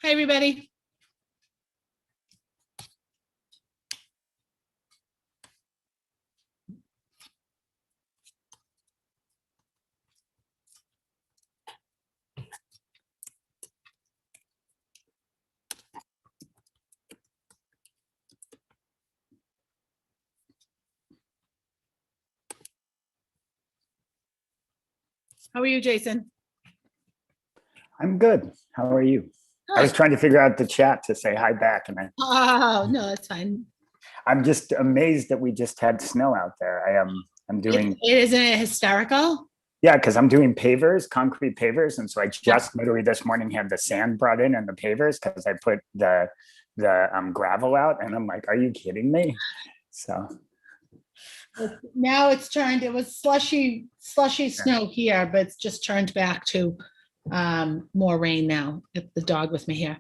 Hi, everybody. How are you, Jason? I'm good. How are you? I was trying to figure out the chat to say hi back, and Oh, no, that's fine. I'm just amazed that we just had snow out there. I'm doing Isn't it hysterical? yeah, because I'm doing pavers, concrete pavers, and so I just literally this morning had the sand brought in and the pavers because I put the gravel out, and I'm like, are you kidding me? So now it's turned. It was slushy snow here, but it's just turned back to more rain now. Get the dog with me here.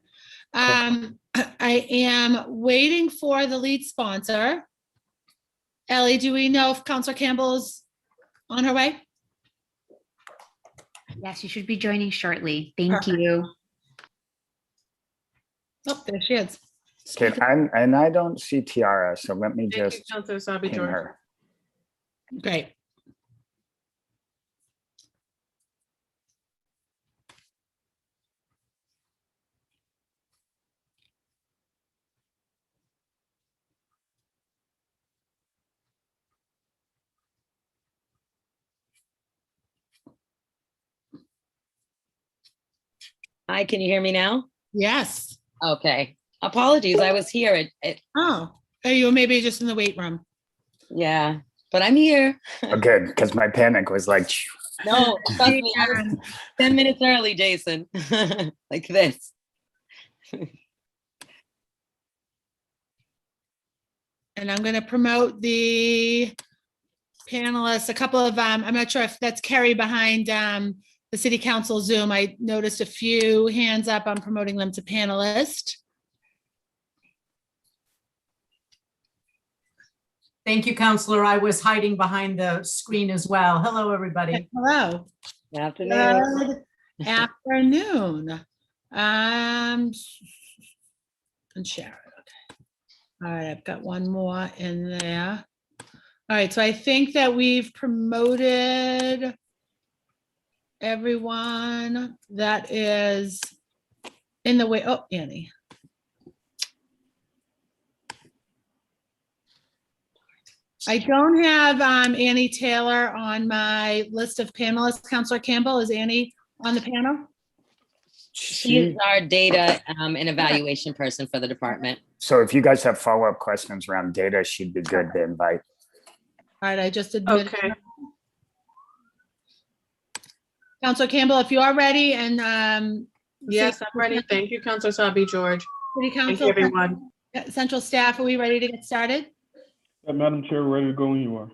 I am waiting for the lead sponsor. Ellie, do we know if Councilor Campbell is on her way? Yes, you should be joining shortly. Thank Perfect. you. Oh, there she is. okay, and I don't see Tiara, so let me Thank just you, Councilor Sabi ping George. her. Great. Hi, can you hear me now? Yes. Okay. Apologies, I was here. Oh, you were maybe just in the weight room. Yeah, but I'm here. Oh, good, because my panic was like, No, trust me, I was 10 minutes early, Jason. Like this. And I'm going to promote the panelists. A couple of, I'm not sure if that's Carrie behind the City Council Zoom. I noticed a few hands up. I'm promoting them to panelist. Thank you, Counselor. I was hiding behind the screen as well. Hello, everybody. Hello. Good afternoon. Good afternoon. And Sharon. Okay. All right, I've got one more in there. All right, so I think that we've promoted everyone that is in the way. Oh, Annie. I don't have Annie Taylor on my list of panelists. Councilor Campbell, is Annie on the panel? She is our data and evaluation person for the department. so if you guys have follow-up questions around data, she'd be good to invite. All right, I just admitted. Okay. Councilor Campbell, if you are ready, and Yes, I'm ready. Thank you, Councilor Sabi George. City Thank Council, you, everyone. Central staff, are we ready to get started? Madam Chair, ready to go when you are.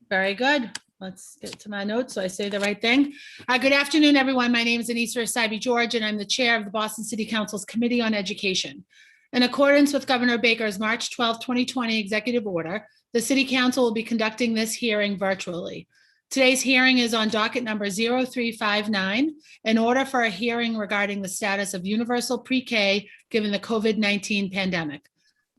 Very good. Let's get to my notes so I say the right thing. Good afternoon, everyone. My name is Anissa Sabi George, and I'm the chair of the Boston City Council's Committee on Education. In accordance with Governor Baker's March 12, 2020 executive order, the City Council will be conducting this hearing virtually. Today's hearing is on docket number 0359, in order for a hearing regarding the status of universal pre-K given the COVID-19 pandemic.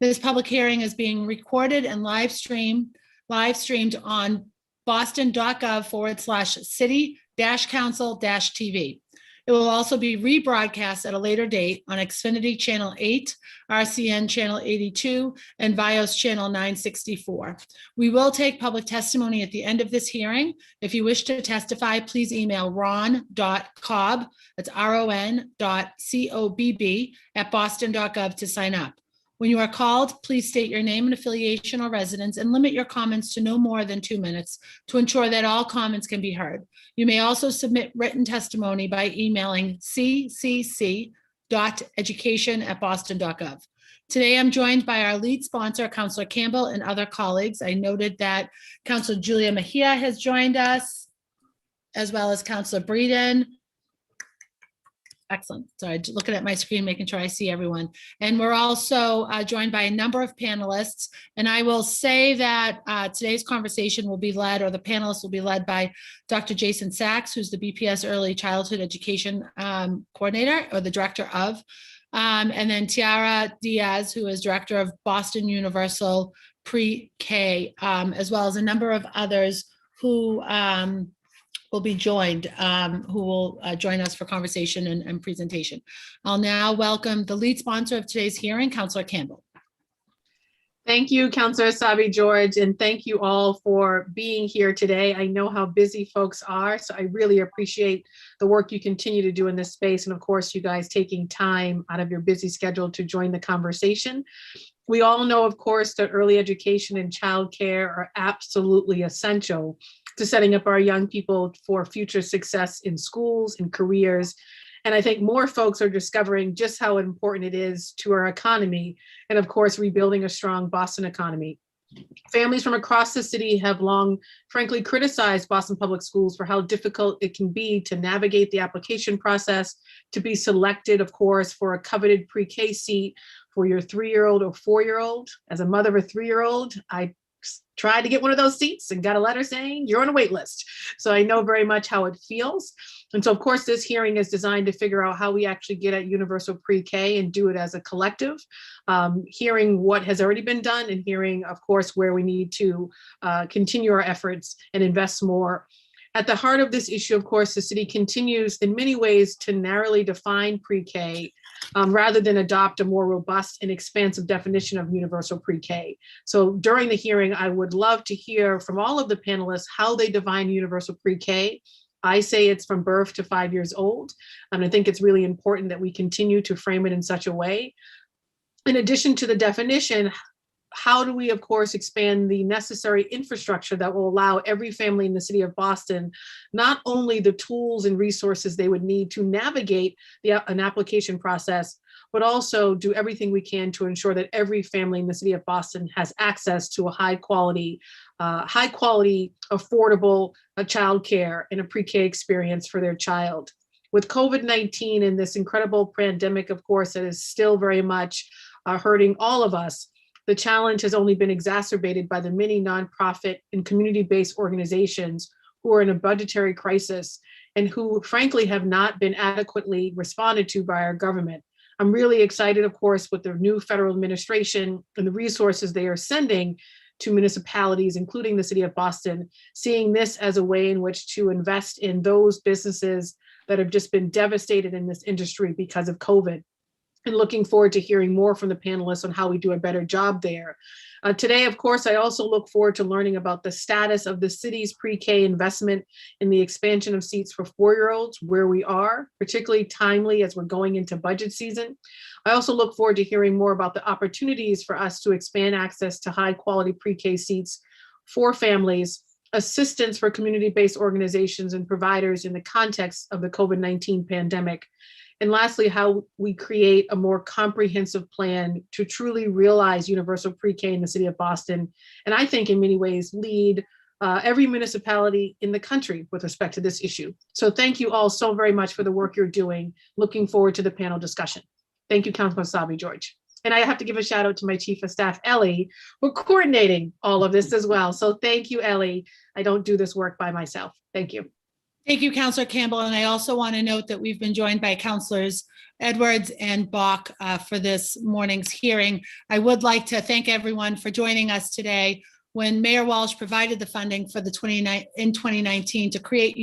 This public hearing is being recorded and live streamed on boston.gov/city-council-TV. It will also be rebroadcast at a later date on Xfinity Channel 8, RCN Channel 82, and VIOS Channel 964. We will take public testimony at the end of this hearing. If you wish to testify, please email ron.cobb, that's ron.cobb @boston.gov to sign up. When you are called, please state your name and affiliation or residence and limit your comments to no more than 2 minutes to ensure that all comments can be heard. You may also submit written testimony by emailing ccc.education@boston.gov. Today, I'm joined by our lead sponsor, Councilor Campbell, and other colleagues. I noted that Councilor Julia Mejia has joined us, as well as Councilor Breeden. Excellent. Sorry, just looking at my screen, making sure I see everyone. And we're also joined by a number of panelists. And I will say that today's conversation will be led, or the panelists will be led by Dr. Jason Sachs, who's the BPS Early Childhood Education Coordinator, or the Director of, and then Tiara Diaz, who is Director of Boston Universal Pre-K, as well as a number of others who will be joined, who will join us for conversation and presentation. I'll now welcome the lead sponsor of today's hearing, Councilor Campbell. Thank you, Councilor Sabi George, and thank you all for being here today. I know how busy folks are, so I really appreciate the work you continue to do in this space, and of course, you guys taking time out of your busy schedule to join the conversation. We all know, of course, that early education and childcare are absolutely essential to setting up our young people for future success in schools and careers. And I think more folks are discovering just how important it is to our economy, and of course, rebuilding a strong Boston economy. Families from across the city have long, frankly, criticized Boston Public Schools for how difficult it can be to navigate the application process, to be selected, of course, for a coveted pre-K seat for your 3-year-old or 4-year-old. As a mother of a 3-year-old, I tried to get one of those seats and got a letter saying you're on a wait list. So I know very much how it feels. And so, of course, this hearing is designed to figure out how we actually get at universal pre-K and do it as a collective, hearing what has already been done and hearing, of course, where we need to continue our efforts and invest more. At the heart of this issue, of course, the city continues in many ways to narrowly define pre-K rather than adopt a more robust and expansive definition of universal pre-K. So during the hearing, I would love to hear from all of the panelists how they define universal pre-K. I say it's from birth to 5 years old. And I think it's really important that we continue to frame it in such a way. In addition to the definition, how do we, of course, expand the necessary infrastructure that will allow every family in the city of Boston not only the tools and resources they would need to navigate an application process, but also do everything we can to ensure that every family in the city of Boston has access to a high quality, affordable childcare and a pre-K experience for their child. With COVID-19 and this incredible pandemic, of course, that is still very much hurting all of us, the challenge has only been exacerbated by the many nonprofit and community-based organizations who are in a budgetary crisis and who frankly have not been adequately responded to by our government. I'm really excited, of course, with the new federal administration and the resources they are sending to municipalities, including the city of Boston, seeing this as a way in which to invest in those businesses that have just been devastated in this industry because of COVID. And looking forward to hearing more from the panelists on how we do a better job there. Today, of course, I also look forward to learning about the status of the city's pre-K investment in the expansion of seats for 4-year-olds, where we are, particularly timely as we're going into budget season. I also look forward to hearing more about the opportunities for us to expand access to high quality pre-K seats for families, assistance for community-based organizations and providers in the context of the COVID-19 pandemic. And lastly, how we create a more comprehensive plan to truly realize universal pre-K in the city of Boston. And I think in many ways lead every municipality in the country with respect to this issue. So thank you all so very much for the work you're doing. Looking forward to the panel discussion. Thank you, Councilman Sabi George. And I have to give a shout out to my Chief of Staff, Ellie, for coordinating all of this as well. So thank you, Ellie. I don't do this work by myself. Thank you. Thank you, Councilor Campbell. And I also want to note that we've been joined by Councilors Edwards and Bach for this morning's hearing. I would like to thank everyone for joining us today. When Mayor Walsh provided the funding for the 2019 to create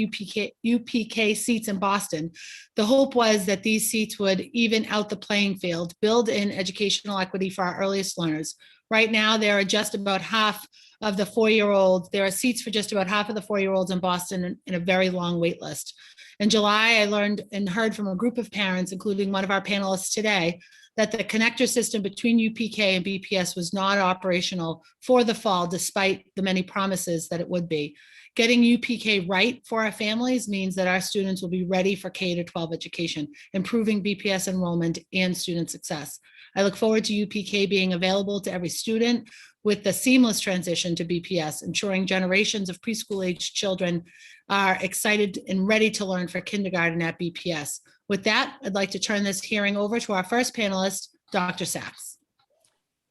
UPK seats in Boston, the hope was that these seats would even out the playing field, build in educational equity for our earliest learners. Right now, there are just about half of the 4-year-olds. There are seats for just about half of the 4-year-olds in Boston in a very long wait list. In July, I learned and heard from a group of parents, including one of our panelists today, that the connector system between UPK and BPS was not operational for the fall, despite the many promises that it would be. Getting UPK right for our families means that our students will be ready for K-12 education, improving BPS enrollment and student success. I look forward to UPK being available to every student with the seamless transition to BPS, ensuring generations of preschool-aged children are excited and ready to learn for kindergarten at BPS. With that, I'd like to turn this hearing over to our first panelist, Dr. Sachs.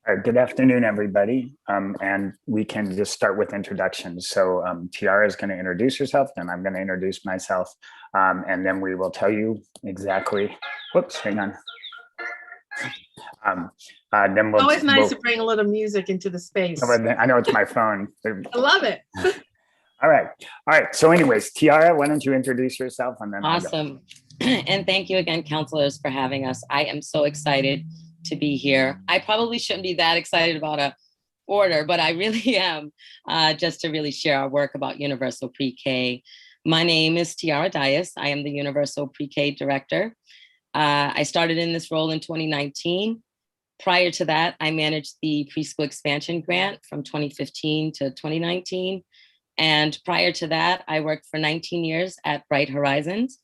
All right, good afternoon, everybody. And we can just start with introductions. So Tiara is going to introduce herself, then I'm going to introduce myself, and then we will tell you exactly, whoops, hang on. Then we'll, Always nice to bring a little music into the space. I know it's my phone. I love it. All right. So anyways, Tiara, why don't you introduce yourself and then I'll go. Awesome. And thank you again, counselors, for having us. I am so excited to be here. I probably shouldn't be that excited about a order, but I really am, just to really share our work about Universal Pre-K. My name is Tiara Dias. I am the Universal Pre-K Director. I started in this role in 2019. Prior to that, I managed the Preschool Expansion Grant from 2015 to 2019. And prior to that, I worked for 19 years at Bright Horizons.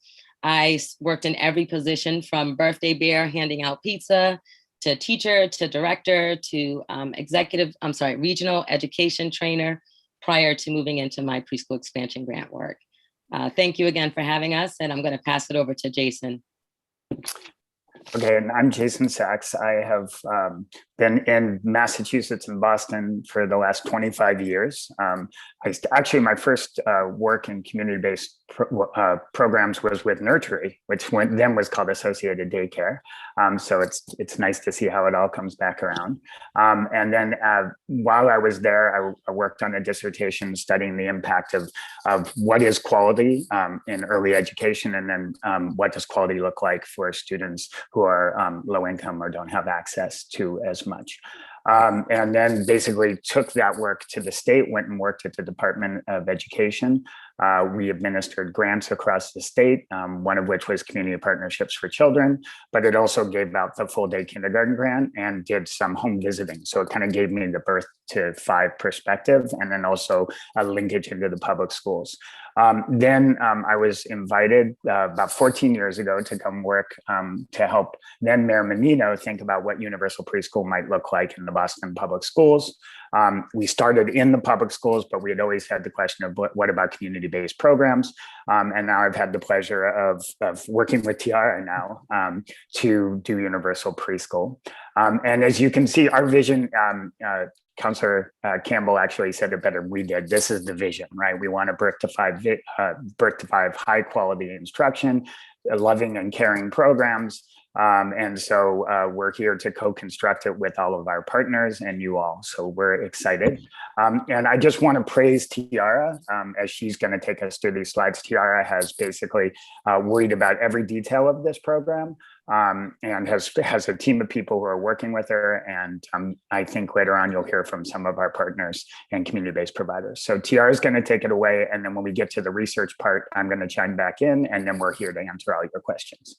I worked in every position from birthday bear, handing out pizza, to teacher, to director, to regional education trainer, prior to moving into my Preschool Expansion Grant work. Thank you again for having us, and I'm going to pass it over to Jason. Okay, and I'm Jason Sachs. I have been in Massachusetts and Boston for the last 25 years. Actually, my first work in community-based programs was with Nurtury, which then was called Associated Daycare. So it's nice to see how it all comes back around. And then while I was there, I worked on a dissertation studying the impact of what is quality in early education, and then what does quality look like for students who are low income or don't have access to as much. And then basically took that work to the state, went and worked at the Department of Education. We administered grants across the state, one of which was Community Partnerships for Children, but it also gave out the full day kindergarten grant and did some home visiting. So it kind of gave me the birth to 5 perspective, and then also a linkage into the public schools. Then I was invited about 14 years ago to come work to help then Mayor Menino think about what universal preschool might look like in the Boston public schools. We started in the public schools, but we had always had the question of what about community-based programs? And now I've had the pleasure of working with Tiara now to do universal preschool. And as you can see, our vision, Councillor Campbell actually said it better than we did. This is the vision, right? We want a birth to five high quality instruction, loving and caring programs. And so we're here to co-construct it with all of our partners and you all. So we're excited. And I just want to praise Tiara as she's going to take us through these slides. Tiara has basically worried about every detail of this program and has a team of people who are working with her. And I think later on you'll hear from some of our partners and community-based providers. So Tiara is going to take it away. And then when we get to the research part, I'm going to chime back in, and then we're here to answer all your questions.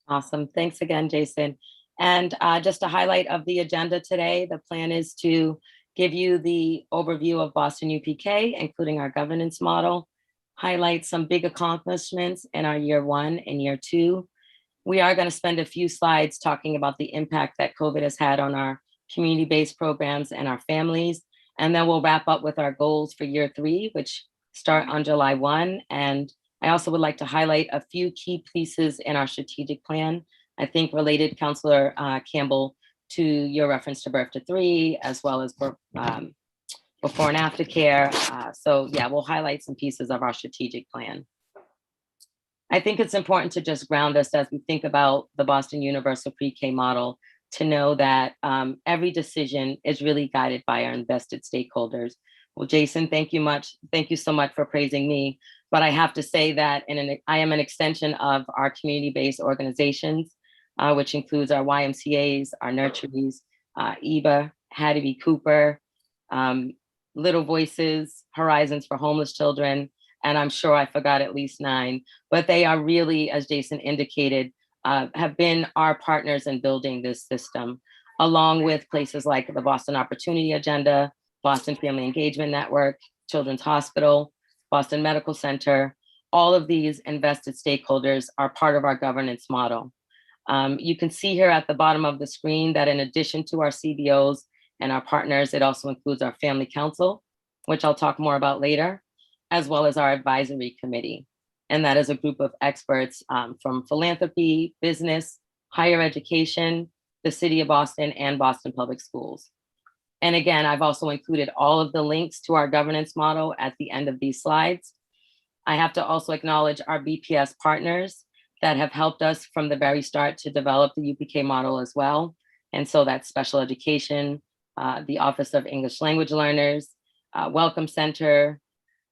Awesome. Thanks again, Jason. And just a highlight of the agenda today, the plan is to give you the overview of Boston UPK, including our governance model, highlight some big accomplishments in our year 1 and year 2. We are going to spend a few slides talking about the impact that COVID has had on our community-based programs and our families. And then we'll wrap up with our goals for year 3, which start on July 1. And I also would like to highlight a few key pieces in our strategic plan, I think related, Councillor Campbell, to your reference to birth to 3, as well as before and after care. So yeah, we'll highlight some pieces of our strategic plan. I think it's important to just ground us as we think about the Boston Universal Pre-K model to know that every decision is really guided by our invested stakeholders. Well, Jason, thank you so much for praising me. But I have to say that I am an extension of our community-based organizations, which includes our YMCAs, our nurseries, EBA, Hattie B. Cooper, Little Voices, Horizons for Homeless Children, and I'm sure I forgot at least 9. But they are really, as Jason indicated, have been our partners in building this system, along with places like the Boston Opportunity Agenda, Boston Family Engagement Network, Children's Hospital, Boston Medical Center. All of these invested stakeholders are part of our governance model. You can see here at the bottom of the screen that in addition to our CBOs and our partners, it also includes our Family Council, which I'll talk more about later, as well as our advisory committee. And that is a group of experts from philanthropy, business, higher education, the city of Boston, and Boston Public Schools. And again, I've also included all of the links to our governance model at the end of these slides. I have to also acknowledge our BPS partners that have helped us from the very start to develop the UPK model as well. And so that's special education, the Office of English Language Learners, Welcome Center,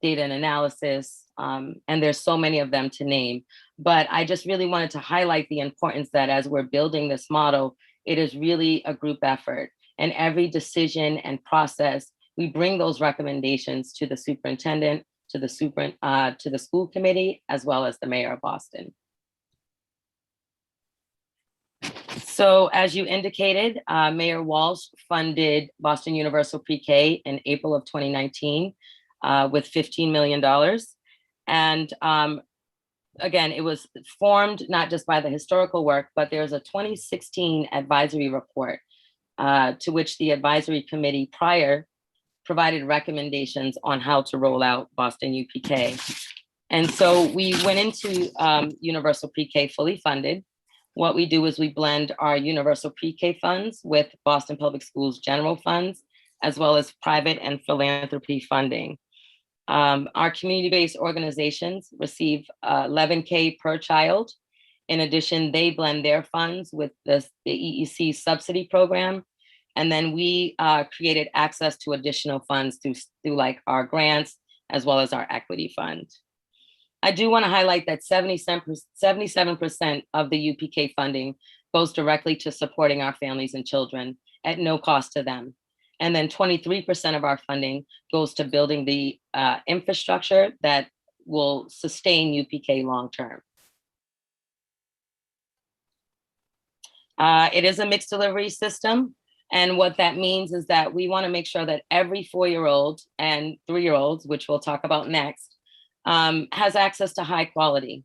data and analysis, and there's so many of them to name. But I just really wanted to highlight the importance that as we're building this model, it is really a group effort. And every decision and process, we bring those recommendations to the superintendent, to the school committee, as well as the mayor of Boston. So as you indicated, Mayor Walsh funded Boston Universal Pre-K in April of 2019 with $15 million. And again, it was formed not just by the historical work, but there's a 2016 advisory report to which the advisory committee prior provided recommendations on how to roll out Boston UPK. And so we went into Universal Pre-K fully funded. What we do is we blend our Universal Pre-K funds with Boston Public Schools general funds, as well as private and philanthropy funding. Our community-based organizations receive $11K per child. In addition, they blend their funds with the EEC subsidy program. And then we created access to additional funds through like our grants, as well as our equity fund. I do want to highlight that 77% of the UPK funding goes directly to supporting our families and children at no cost to them. And then 23% of our funding goes to building the infrastructure that will sustain UPK long-term. It is a mixed delivery system. And what that means is that we want to make sure that every 4-year-old and 3-year-olds, which we'll talk about next, has access to high quality.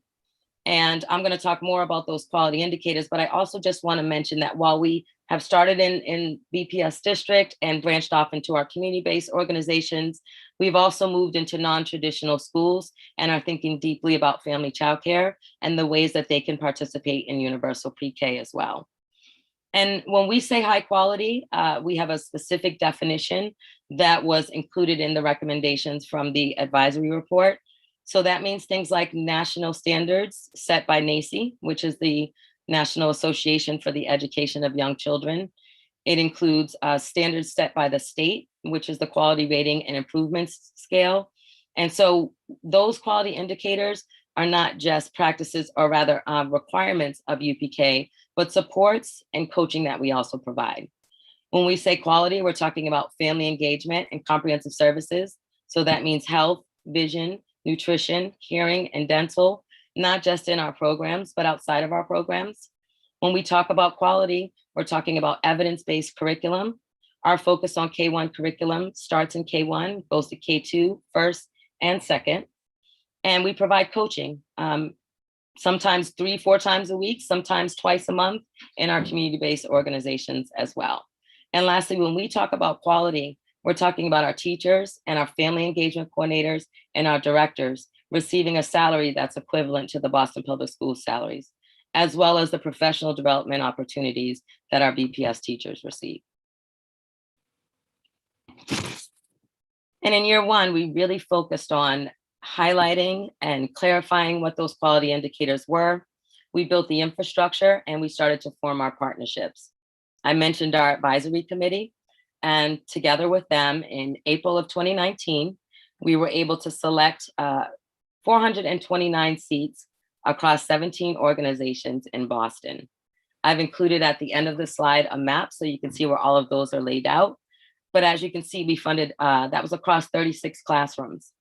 And I'm going to talk more about those quality indicators, but I also just want to mention that while we have started in BPS district and branched off into our community-based organizations, we've also moved into non-traditional schools and are thinking deeply about family childcare and the ways that they can participate in universal pre-K as well. And when we say high quality, we have a specific definition that was included in the recommendations from the advisory report. So that means things like national standards set by NACE, which is the National Association for the Education of Young Children. It includes standards set by the state, which is the Quality Rating and Improvements Scale. And so those quality indicators are not just practices or rather requirements of UPK, but supports and coaching that we also provide. When we say quality, we're talking about family engagement and comprehensive services. So that means health, vision, nutrition, hearing, and dental, not just in our programs, but outside of our programs. When we talk about quality, we're talking about evidence-based curriculum. Our focus on K-1 curriculum starts in K-1, goes to K-2, first and second. And we provide coaching, sometimes 3-4 times a week, sometimes twice a month in our community-based organizations as well. And lastly, when we talk about quality, we're talking about our teachers and our family engagement coordinators and our directors receiving a salary that's equivalent to the Boston Public Schools salaries, as well as the professional development opportunities that our BPS teachers receive. And in year one, we really focused on highlighting and clarifying what those quality indicators were. We built the infrastructure and we started to form our partnerships. I mentioned our advisory committee, and together with them in April of 2019, we were able to select 429 seats across 17 organizations in Boston. I've included at the end of the slide a map so you can see where all of those are laid out. But as you can see, we funded, that was across 36 classrooms.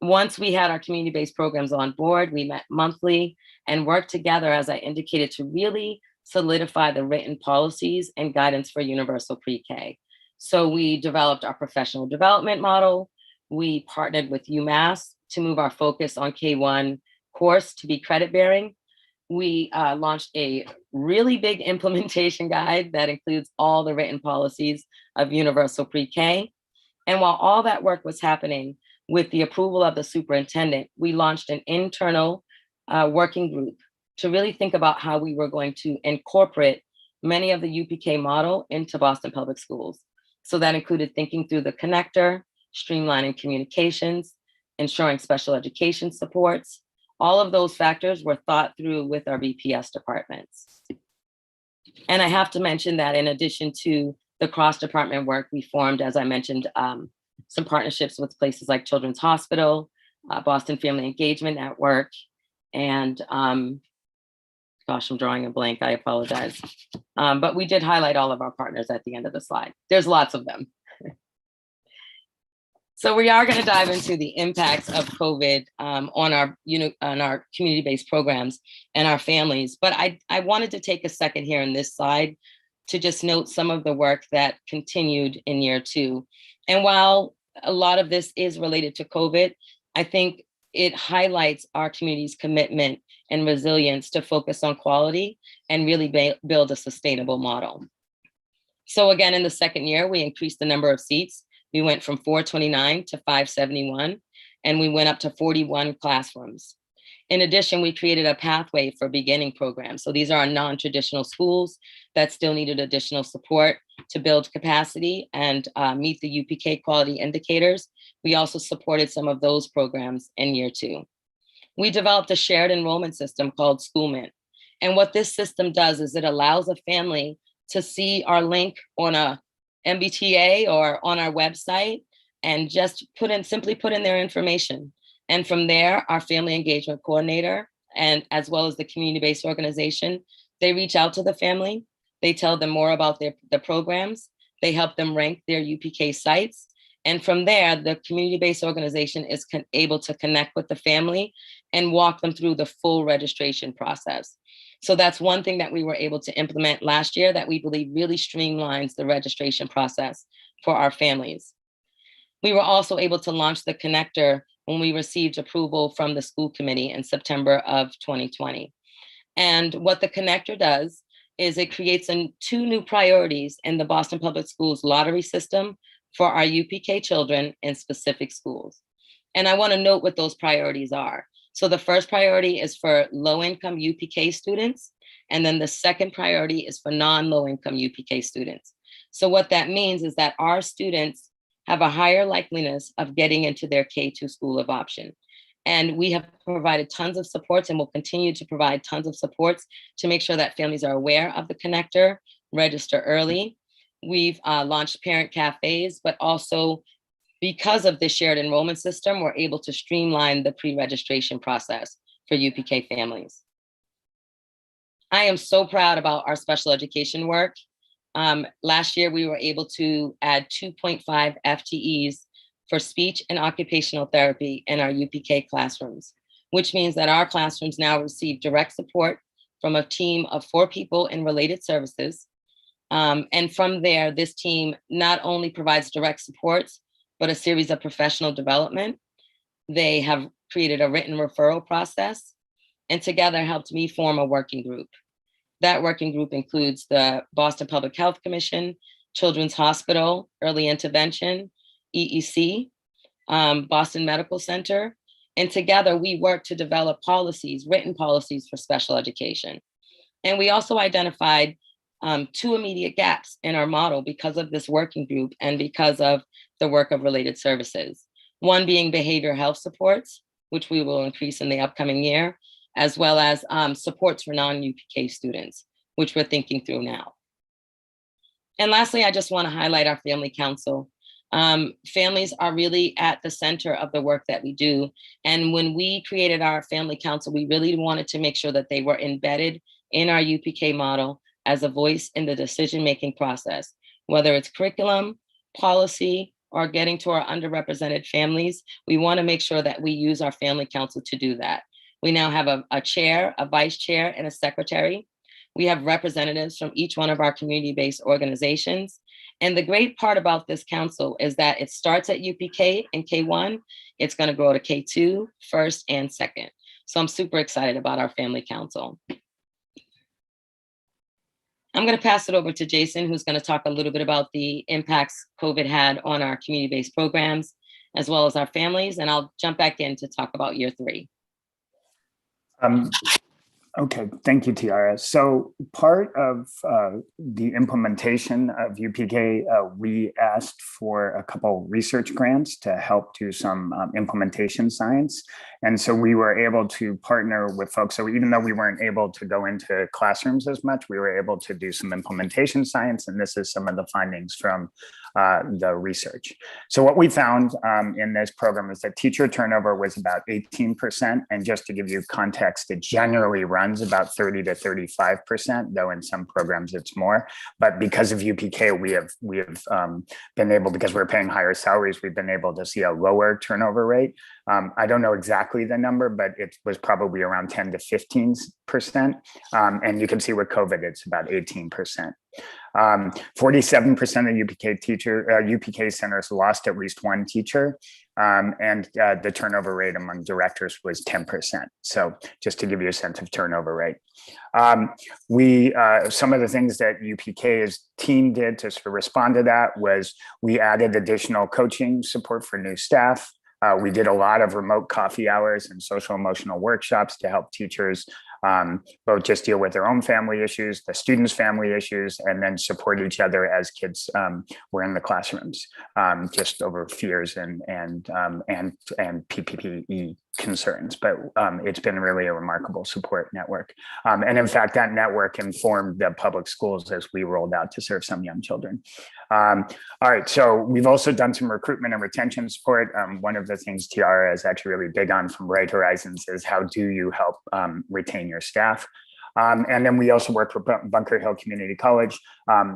Once we had our community-based programs on board, we met monthly and worked together, as I indicated, to really solidify the written policies and guidance for universal pre-K. So we developed our professional development model. We partnered with UMass to move our focus on K-1 course to be credit bearing. We launched a really big implementation guide that includes all the written policies of universal pre-K. And while all that work was happening, with the approval of the superintendent, we launched an internal working group to really think about how we were going to incorporate many of the UPK model into Boston Public Schools. So that included thinking through the connector, streamlining communications, ensuring special education supports. All of those factors were thought through with our BPS departments. And I have to mention that in addition to the cross-department work, we formed, as I mentioned, some partnerships with places like Children's Hospital, Boston Family Engagement Network, and gosh, I'm drawing a blank, I apologize. But we did highlight all of our partners at the end of the slide. There's lots of them. So we are going to dive into the impacts of COVID on our community-based programs and our families. But I wanted to take a second here in this slide to just note some of the work that continued in year 2. And while a lot of this is related to COVID, I think it highlights our community's commitment and resilience to focus on quality and really build a sustainable model. So again, in the second year, we increased the number of seats. We went from 429 to 571, and we went up to 41 classrooms. In addition, we created a pathway for beginning programs. So these are non-traditional schools that still needed additional support to build capacity and meet the UPK quality indicators. We also supported some of those programs in year 2. We developed a shared enrollment system called Schoolmint. And what this system does is it allows a family to see our link on a MBTA or on our website and just simply put in their information. And from there, our family engagement coordinator, and as well as the community-based organization, they reach out to the family. They tell them more about the programs. They help them rank their UPK sites. And from there, the community-based organization is able to connect with the family and walk them through the full registration process. So that's one thing that we were able to implement last year that we believe really streamlines the registration process for our families. We were also able to launch the connector when we received approval from the school committee in September of 2020. And what the connector does is it creates 2 new priorities in the Boston Public Schools lottery system for our UPK children in specific schools. And I want to note what those priorities are. So the first priority is for low-income UPK students, and then the second priority is for non-low-income UPK students. So what that means is that our students have a higher likeliness of getting into their K-2 school of option. And we have provided tons of supports and will continue to provide tons of supports to make sure that families are aware of the connector, register early. We've launched parent cafes, but also because of this shared enrollment system, we're able to streamline the pre-registration process for UPK families. I am so proud about our special education work. Last year, we were able to add 2.5 FTEs for speech and occupational therapy in our UPK classrooms, which means that our classrooms now receive direct support from a team of 4 people in related services. And from there, this team not only provides direct supports, but a series of professional development. They have created a written referral process and together helped me form a working group. That working group includes the Boston Public Health Commission, Children's Hospital, Early Intervention, EEC, Boston Medical Center, and together we work to develop policies, written policies for special education. And we also identified 2 immediate gaps in our model because of this working group and because of the work of related services. One being behavioral health supports, which we will increase in the upcoming year, as well as supports for non-UPK students, which we're thinking through now. And lastly, I just want to highlight our family council. Families are really at the center of the work that we do. And when we created our family council, we really wanted to make sure that they were embedded in our UPK model as a voice in the decision-making process, whether it's curriculum, policy, or getting to our underrepresented families. We want to make sure that we use our family council to do that. We now have a chair, a vice chair, and a secretary. We have representatives from each one of our community-based organizations. And the great part about this council is that it starts at UPK and K1. It's going to grow to K2, first and second. So I'm super excited about our family council. I'm going to pass it over to Jason, who's going to talk a little bit about the impacts COVID had on our community-based programs. as well as our families. And I'll jump back in to talk about year 3. Okay, thank you, Tiara. So part of the implementation of UPK, we asked for a couple research grants to help do some implementation science. And so we were able to partner with folks. So even though we weren't able to go into classrooms as much, we were able to do some implementation science. And this is some of the findings from the research. So what we found in this program is that teacher turnover was about 18%. And just to give you context, it generally runs about 30 to 35%, though in some programs it's more. But because of UPK, we have been able, because we're paying higher salaries, we've been able to see a lower turnover rate. I don't know exactly the number, but it was probably around 10 to 15%. And you can see with COVID, it's about 18%. 47% of UPK centers lost at least one teacher, and the turnover rate among directors was 10%. So just to give you a sense of turnover rate. Some of the things that UPK's team did to sort of respond to that was we added additional coaching support for new staff. We did a lot of remote coffee hours and social emotional workshops to help teachers both just deal with their own family issues, the students' family issues, and then support each other as kids were in the classrooms, just over fears and PPE concerns. But it's been really a remarkable support network. And in fact, that network informed the public schools as we rolled out to serve some young children. All right, so we've also done some recruitment and retention support. One of the things Tiara is actually really big on from Bright Horizons is how do you help retain your staff? And then we also worked with Bunker Hill Community College.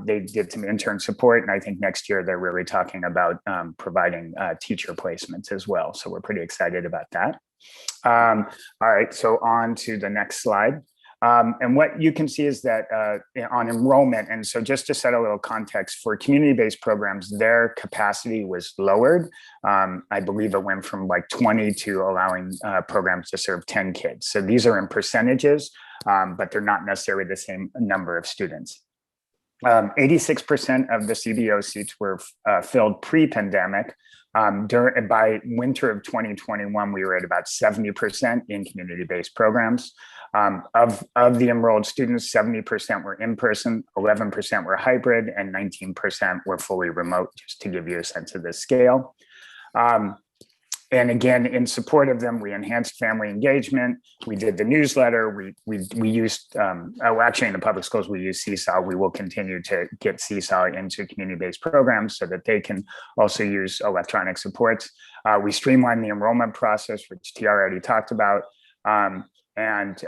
They did some intern support, and I think next year they're really talking about providing teacher placements as well. So we're pretty excited about that. All right, so on to the next slide. And what you can see is that on enrollment, and so just to set a little context, for community-based programs, their capacity was lowered. I believe it went from like 20 to allowing programs to serve 10 kids. So these are in percentages, but they're not necessarily the same number of students. 86% of the CBO seats were filled pre-pandemic. By winter of 2021, we were at about 70% in community-based programs. Of the enrolled students, 70% were in person, 11% were hybrid, and 19% were fully remote, just to give you a sense of the scale. And again, in support of them, we enhanced family engagement. We did the newsletter. We used, actually in the public schools, we use Seesaw. We will continue to get Seesaw into community-based programs so that they can also use electronic supports. We streamlined the enrollment process, which Tiara already talked about. And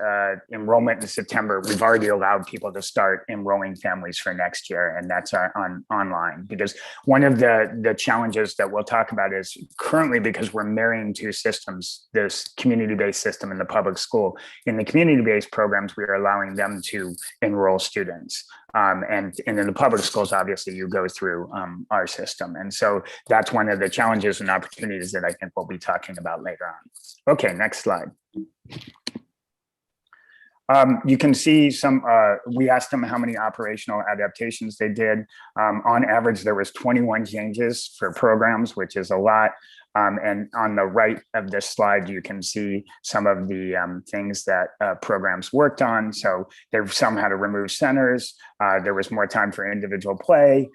enrollment in September, we've already allowed people to start enrolling families for next year, and that's online. Because one of the challenges that we'll talk about is currently, because we're marrying two systems, this community-based system and the public school. In the community-based programs, we are allowing them to enroll students. And in the public schools, obviously, you go through our system. And so that's one of the challenges and opportunities that I think we'll be talking about later on. Okay, next slide. You can see some, we asked them how many operational adaptations they did. On average, there was 21 changes for programs, which is a lot. And on the right of this slide, you can see some of the things that programs worked on. So some had to remove centers. There was more time for individual play.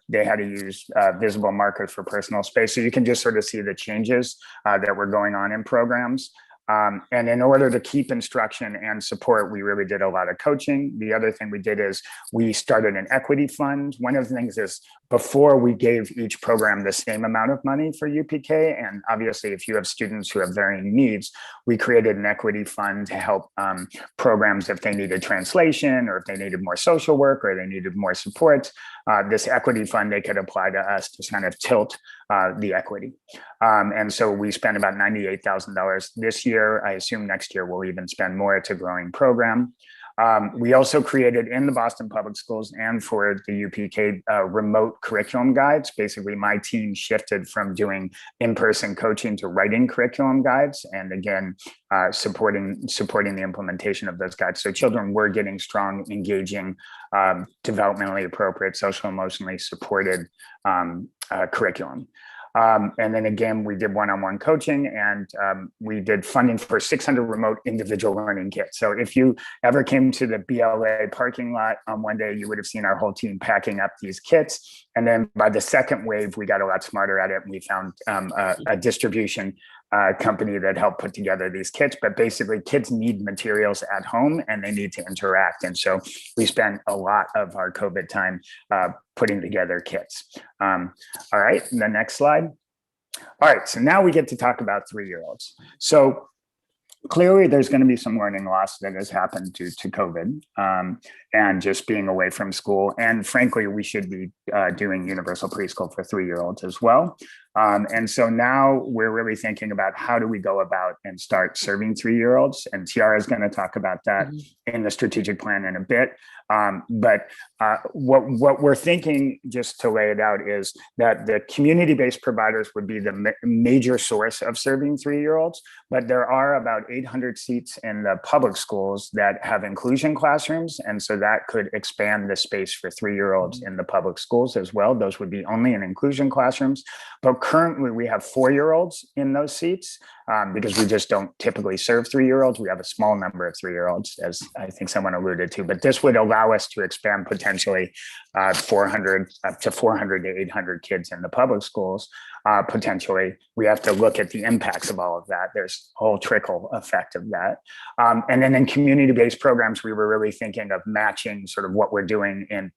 They had to use visible markers for personal space. So you can just sort of see the changes that were going on in programs. And in order to keep instruction and support, we really did a lot of coaching. The other thing we did is we started an equity fund. One of the things is before we gave each program the same amount of money for UPK. And obviously, if you have students who have varying needs, we created an equity fund to help programs if they needed translation or if they needed more social work or they needed more support. This equity fund, they could apply to us to kind of tilt the equity. And so we spent about $98,000 this year. I assume next year we'll even spend more. It's a growing program. We also created in the Boston Public Schools and for the UPK remote curriculum guides. Basically, my team shifted from doing in-person coaching to writing curriculum guides, and again, supporting the implementation of those guides. So children were getting strong, engaging, developmentally appropriate, social emotionally supported curriculum. And then again, we did one-on-one coaching, and we did funding for 600 remote individual learning kits. So if you ever came to the BLA parking lot on one day, you would have seen our whole team packing up these kits. And then by the second wave, we got a lot smarter at it, and we found a distribution company that helped put together these kits. But basically, kids need materials at home and they need to interact. And so we spent a lot of our COVID time putting together kits. All right, the next slide. All right, so now we get to talk about 3-year-olds. So clearly there's going to be some learning loss that has happened due to COVID and just being away from school. And frankly, we should be doing universal preschool for 3-year-olds as well. And so now we're really thinking about how do we go about and start serving 3-year-olds. And Tiara is going to talk about that in the strategic plan in a bit. But what we're thinking, just to lay it out, is that the community-based providers would be the major source of serving 3-year-olds, but there are about 800 seats in the public schools that have inclusion classrooms, and so that could expand the space for 3-year-olds in the public schools as well. Those would be only in inclusion classrooms, but currently we have 4-year-olds in those seats because we just don't typically serve 3-year-olds. We have a small number of 3-year-olds, as I think someone alluded to, but this would allow us to expand potentially 400 to 800 kids in the public schools. Potentially, we have to look at the impacts of all of that. There's a whole trickle effect of that. And then in community-based programs, we were really thinking of matching sort of what we're doing in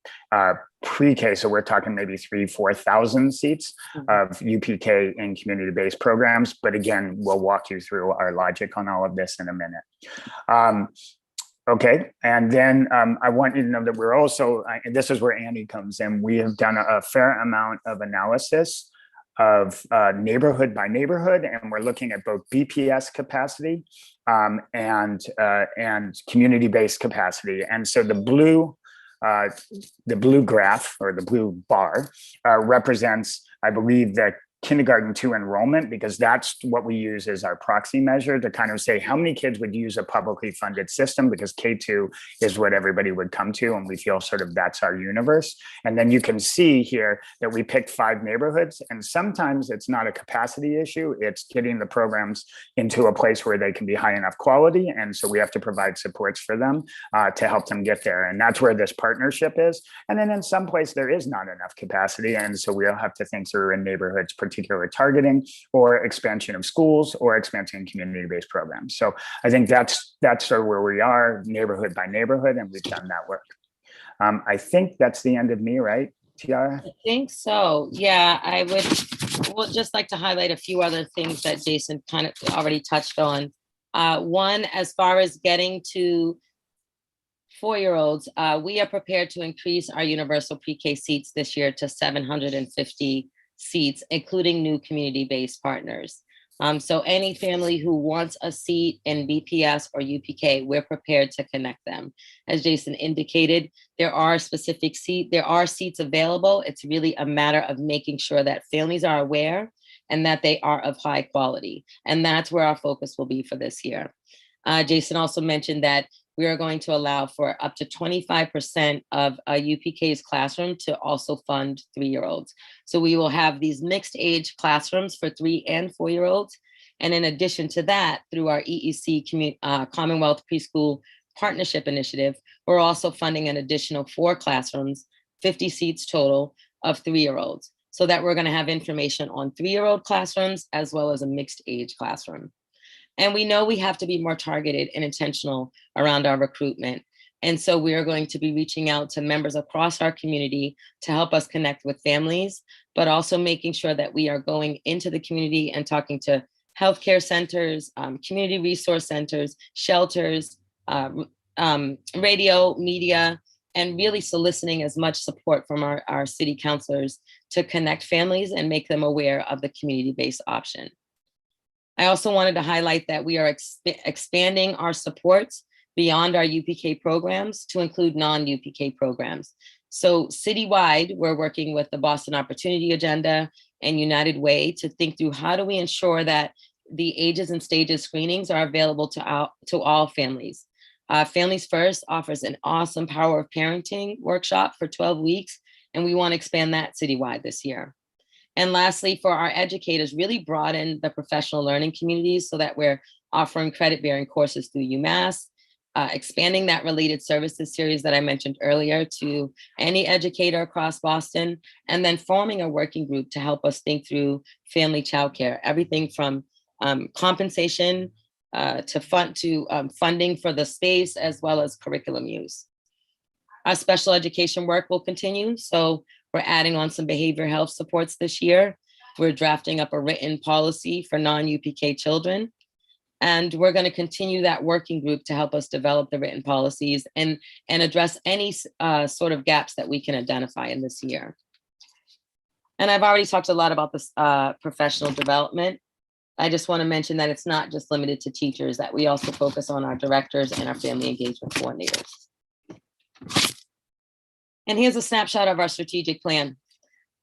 pre-K. So we're talking maybe 3,000-4,000 seats of UPK in community-based programs. But again, we'll walk you through our logic on all of this in a minute. Okay, and then I want you to know that we're also, and this is where Annie comes in, we have done a fair amount of analysis of neighborhood by neighborhood, and we're looking at both BPS capacity and community-based capacity. And so the blue graph, or the blue bar, represents, I believe, the kindergarten 2 enrollment, because that's what we use as our proxy measure to kind of say how many kids would use a publicly funded system, because K2 is what everybody would come to, and we feel sort of that's our universe. And then you can see here that we picked 5 neighborhoods, and sometimes it's not a capacity issue, it's getting the programs into a place where they can be high enough quality, and so we have to provide supports for them to help them get there. And that's where this partnership is. And then in some place there is not enough capacity, and so we'll have to think through in neighborhoods particular targeting or expansion of schools or expansion in community-based programs. So I think that's sort of where we are, neighborhood by neighborhood, and we've done that work. I think that's the end of me, right, Tiara? I think so. Yeah, I would just like to highlight a few other things that Jason kind of already touched on. One, as far as getting to 4-year-olds, we are prepared to increase our universal pre-K seats this year to 750 seats, including new community-based partners. So any family who wants a seat in BPS or UPK, we're prepared to connect them. As Jason indicated, there are seats available. It's really a matter of making sure that families are aware and that they are of high quality. And that's where our focus will be for this year. Jason also mentioned that we are going to allow for up to 25% of UPK's classroom to also fund 3-year-olds. So we will have these mixed age classrooms for 3 and 4-year-olds. And in addition to that, through our EEC Commonwealth Preschool Partnership Initiative, we're also funding an additional 4 classrooms, 50 seats total, of 3-year-olds, so that we're going to have information on 3-year-old classrooms as well as a mixed age classroom. And we know we have to be more targeted and intentional around our recruitment. And so we are going to be reaching out to members across our community to help us connect with families, but also making sure that we are going into the community and talking to healthcare centers, community resource centers, shelters, radio, media, and really soliciting as much support from our city councilors to connect families and make them aware of the community-based option. I also wanted to highlight that we are expanding our supports beyond our UPK programs to include non-UPK programs. So citywide, we're working with the Boston Opportunity Agenda and United Way to think through how do we ensure that the ages and stages screenings are available to all families. Families First offers an awesome Power of Parenting workshop for 12 weeks, and we want to expand that citywide this year. And lastly, for our educators, really broaden the professional learning communities so that we're offering credit-bearing courses through UMass, expanding that related services series that I mentioned earlier to any educator across Boston, and then forming a working group to help us think through family childcare, everything from compensation to funding for the space, as well as curriculum use. Our special education work will continue. So we're adding on some behavioral health supports this year. We're drafting up a written policy for non-UPK children. And we're going to continue that working group to help us develop the written policies and address any sort of gaps that we can identify in this year. And I've already talked a lot about this professional development. I just want to mention that it's not just limited to teachers, that we also focus on our directors and our family engagement coordinators. And here's a snapshot of our strategic plan.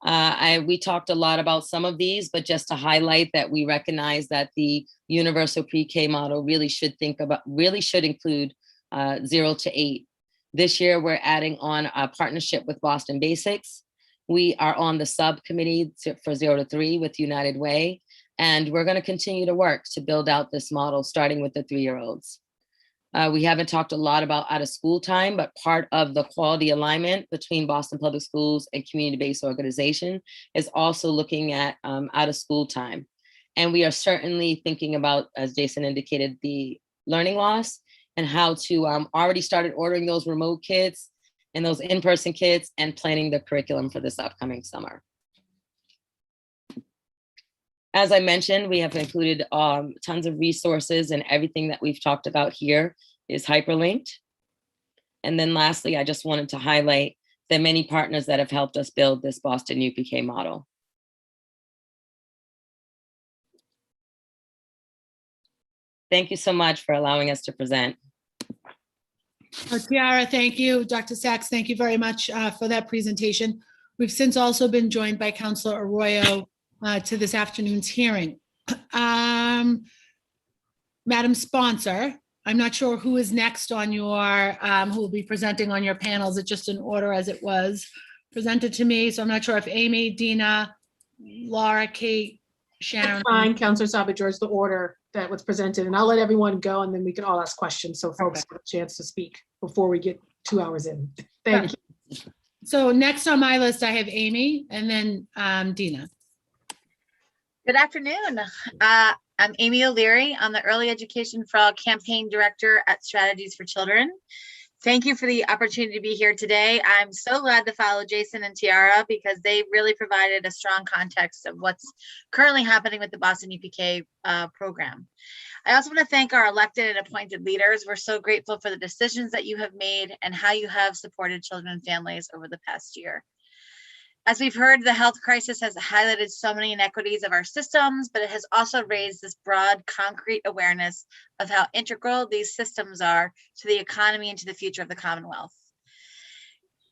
We talked a lot about some of these, but just to highlight that we recognize that the universal pre-K model really should include 0 to 8. This year, we're adding on a partnership with Boston Basics. We are on the subcommittee for 0 to 3 with United Way, and we're going to continue to work to build out this model, starting with the 3-year-olds. We haven't talked a lot about out of school time, but part of the quality alignment between Boston Public Schools and community-based organization is also looking at out of school time. And we are certainly thinking about, as Jason indicated, the learning loss and how to already started ordering those remote kits and those in-person kits and planning the curriculum for this upcoming summer. As I mentioned, we have included tons of resources, and everything that we've talked about here is hyperlinked. And then lastly, I just wanted to highlight the many partners that have helped us build this Boston UPK model. Thank you so much for allowing us to present. Tiara, thank you. Dr. Sachs, thank you very much for that presentation. We've since also been joined by Councilor Arroyo to this afternoon's hearing. Madam Sponsor, I'm not sure who is next on your, who will be presenting on your panels. It's just in order as it was presented to me. So I'm not sure if Amy, Dina, Laura, Kate, Sharon. Fine, Councilor Sabi George, the order that was presented, and I'll let everyone go, and then we can all ask questions so folks have a chance to speak before we get 2 hours in. Thank you. So next on my list, I have Amy, and then Dina. Good afternoon. I'm Amy O'Leary. I'm the Early Education for All Campaign Director at Strategies for Children. Thank you for the opportunity to be here today. I'm so glad to follow Jason and Tiara because they really provided a strong context of what's currently happening with the Boston UPK program. I also want to thank our elected and appointed leaders. We're so grateful for the decisions that you have made and how you have supported children and families over the past year. As we've heard, the health crisis has highlighted so many inequities of our systems, but it has also raised this broad, concrete awareness of how integral these systems are to the economy and to the future of the Commonwealth.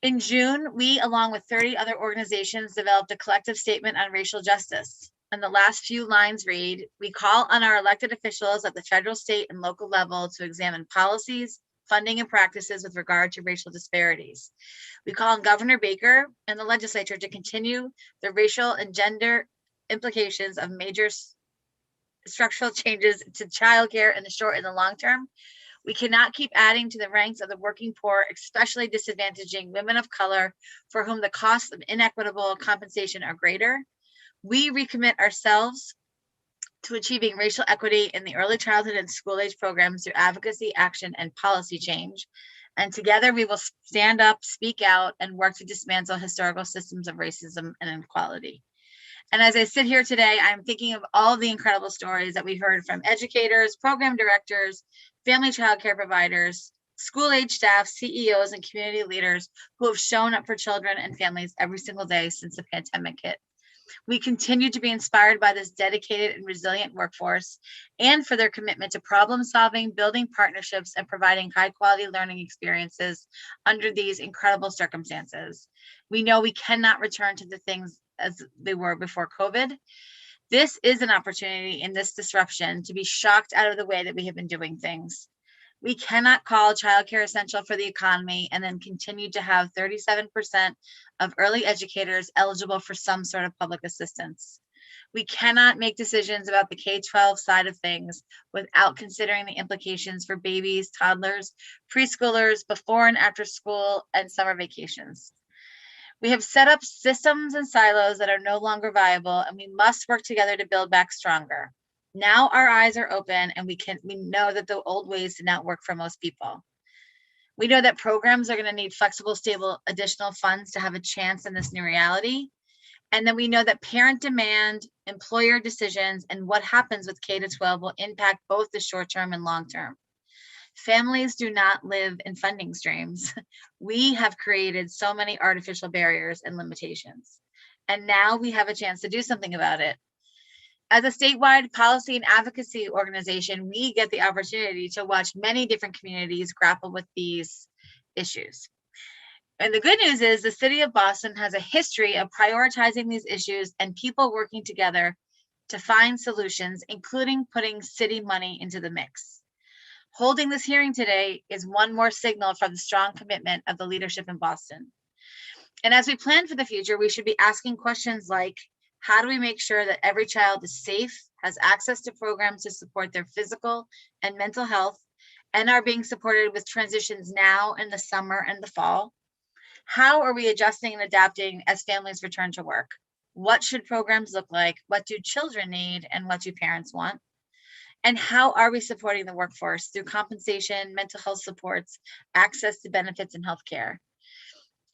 In June, we, along with 30 other organizations, developed a collective statement on racial justice. And the last few lines read, "We call on our elected officials at the federal, state, and local level to examine policies, funding, and practices with regard to racial disparities. We call on Governor Baker and the legislature to continue the racial and gender implications of major structural changes to childcare in the short and the long term. We cannot keep adding to the ranks of the working poor, especially disadvantaging women of color for whom the costs of inequitable compensation are greater. We recommit ourselves to achieving racial equity in the early childhood and school age programs through advocacy, action, and policy change. And together we will stand up, speak out, and work to dismantle historical systems of racism and inequality." And as I sit here today, I'm thinking of all the incredible stories that we heard from educators, program directors, family childcare providers, school age staff, CEOs, and community leaders who have shown up for children and families every single day since the pandemic hit. We continue to be inspired by this dedicated and resilient workforce and for their commitment to problem solving, building partnerships, and providing high quality learning experiences under these incredible circumstances. We know we cannot return to the things as they were before COVID. This is an opportunity in this disruption to be shocked out of the way that we have been doing things. We cannot call childcare essential for the economy and then continue to have 37% of early educators eligible for some sort of public assistance. We cannot make decisions about the K-12 side of things without considering the implications for babies, toddlers, preschoolers, before and after school, and summer vacations. We have set up systems and silos that are no longer viable, and we must work together to build back stronger. Now our eyes are open and we know that the old ways did not work for most people. We know that programs are going to need flexible, stable, additional funds to have a chance in this new reality. And then we know that parent demand, employer decisions, and what happens with K-12 will impact both the short term and long term. Families do not live in funding streams. We have created so many artificial barriers and limitations. And now we have a chance to do something about it. As a statewide policy and advocacy organization, we get the opportunity to watch many different communities grapple with these issues. And the good news is the city of Boston has a history of prioritizing these issues and people working together to find solutions, including putting city money into the mix. Holding this hearing today is one more signal from the strong commitment of the leadership in Boston. And as we plan for the future, we should be asking questions like, how do we make sure that every child is safe, has access to programs to support their physical and mental health, and are being supported with transitions now in the summer and the fall? How are we adjusting and adapting as families return to work? What should programs look like? What do children need? And what do parents want? And how are we supporting the workforce through compensation, mental health supports, access to benefits and healthcare?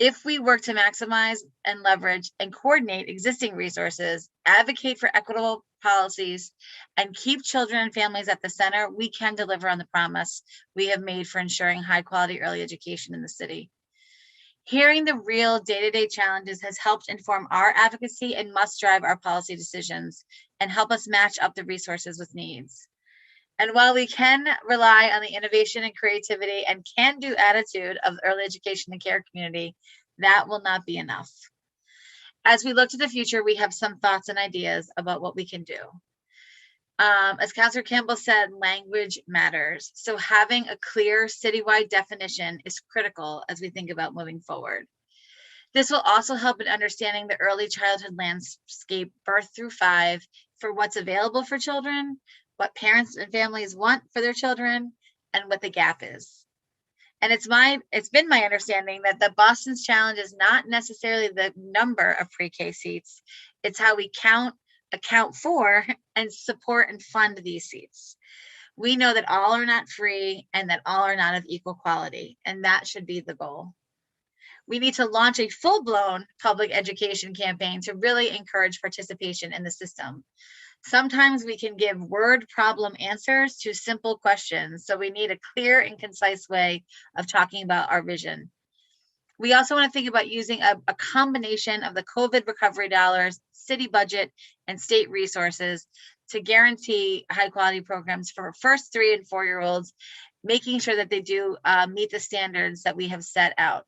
If we work to maximize and leverage and coordinate existing resources, advocate for equitable policies, and keep children and families at the center, we can deliver on the promise we have made for ensuring high quality early education in the city. Hearing the real day-to-day challenges has helped inform our advocacy and must drive our policy decisions and help us match up the resources with needs. And while we can rely on the innovation and creativity and can-do attitude of the early education and care community, that will not be enough. As we look to the future, we have some thoughts and ideas about what we can do. As Councilor Campbell said, language matters. So having a clear citywide definition is critical as we think about moving forward. This will also help in understanding the early childhood landscape, birth through 5, for what's available for children, what parents and families want for their children, and what the gap is. And it's been my understanding that the Boston's challenge is not necessarily the number of pre-K seats, it's how we account for, and support and fund these seats. We know that all are not free and that all are not of equal quality, and that should be the goal. We need to launch a full-blown public education campaign to really encourage participation in the system. Sometimes we can give word problem answers to simple questions, so we need a clear and concise way of talking about our vision. We also want to think about using a combination of the COVID recovery dollars, city budget, and state resources to guarantee high quality programs for first 3 and 4-year-olds, making sure that they do meet the standards that we have set out.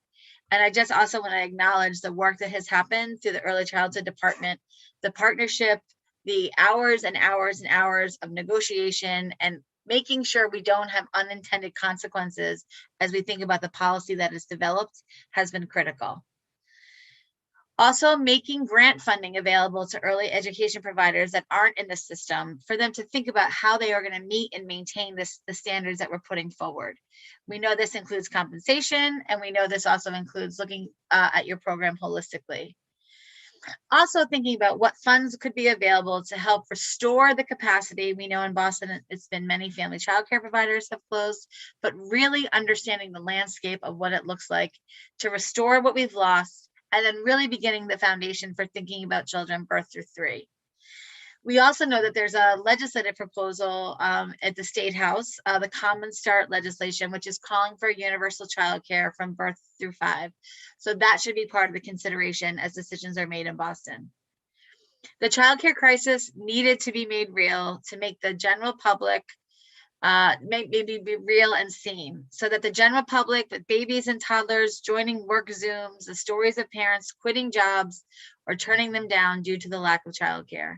And I just also want to acknowledge the work that has happened through the early childhood department, the partnership, the hours and hours and hours of negotiation, and making sure we don't have unintended consequences as we think about the policy that is developed has been critical. Also, making grant funding available to early education providers that aren't in the system for them to think about how they are going to meet and maintain the standards that we're putting forward. We know this includes compensation, and we know this also includes looking at your program holistically. Also thinking about what funds could be available to help restore the capacity. We know in Boston, it's been many family childcare providers have closed, but really understanding the landscape of what it looks like to restore what we've lost, and then really beginning the foundation for thinking about children birth through 3. We also know that there's a legislative proposal at the State House, the Common Start legislation, which is calling for universal childcare from birth through 5. So that should be part of the consideration as decisions are made in Boston. The childcare crisis needed to be made real to make the general public maybe be real and seen, so that the general public with babies and toddlers joining work Zooms, the stories of parents quitting jobs or turning them down due to the lack of childcare.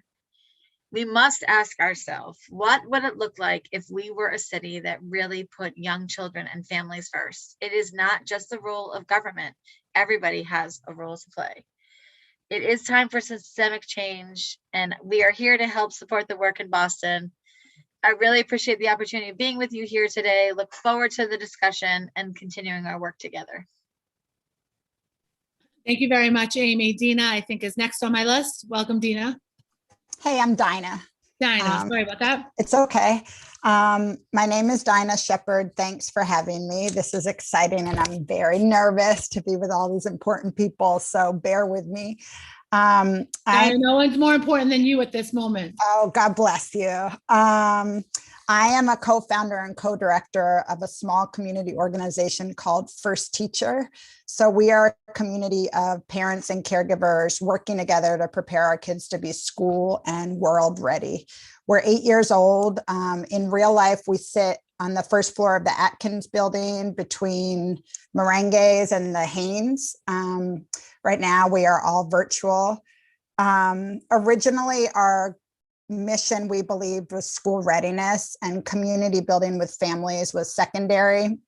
we must ask ourselves, what would it look like if we were a city that really put young children and families first? It is not just the role of government. Everybody has a role to play. It is time for systemic change, and we are here to help support the work in Boston. I really appreciate the opportunity of being with you here today. Look forward to the discussion and continuing our work together. Thank you very much, Amy. Dina, I think, is next on my list. Welcome, Dina. Hey, I'm Dinah. Dinah, sorry about that. It's okay. My name is Dinah Shepard. Thanks for having me. This is exciting and I'm very nervous to be with all these important people, so bear with me. No one's more important than you at this moment. Oh, God bless you. I am a co-founder and co-director of a small community organization called First Teacher. So we are a community of parents and caregivers working together to prepare our kids to be school and world ready. We're 8 years old. In real life, we sit on the first floor of the Atkins building between Merengues and the Haynes. Right now, we are all virtual. Originally, our mission, we believed, was school readiness, and community building with families was secondary.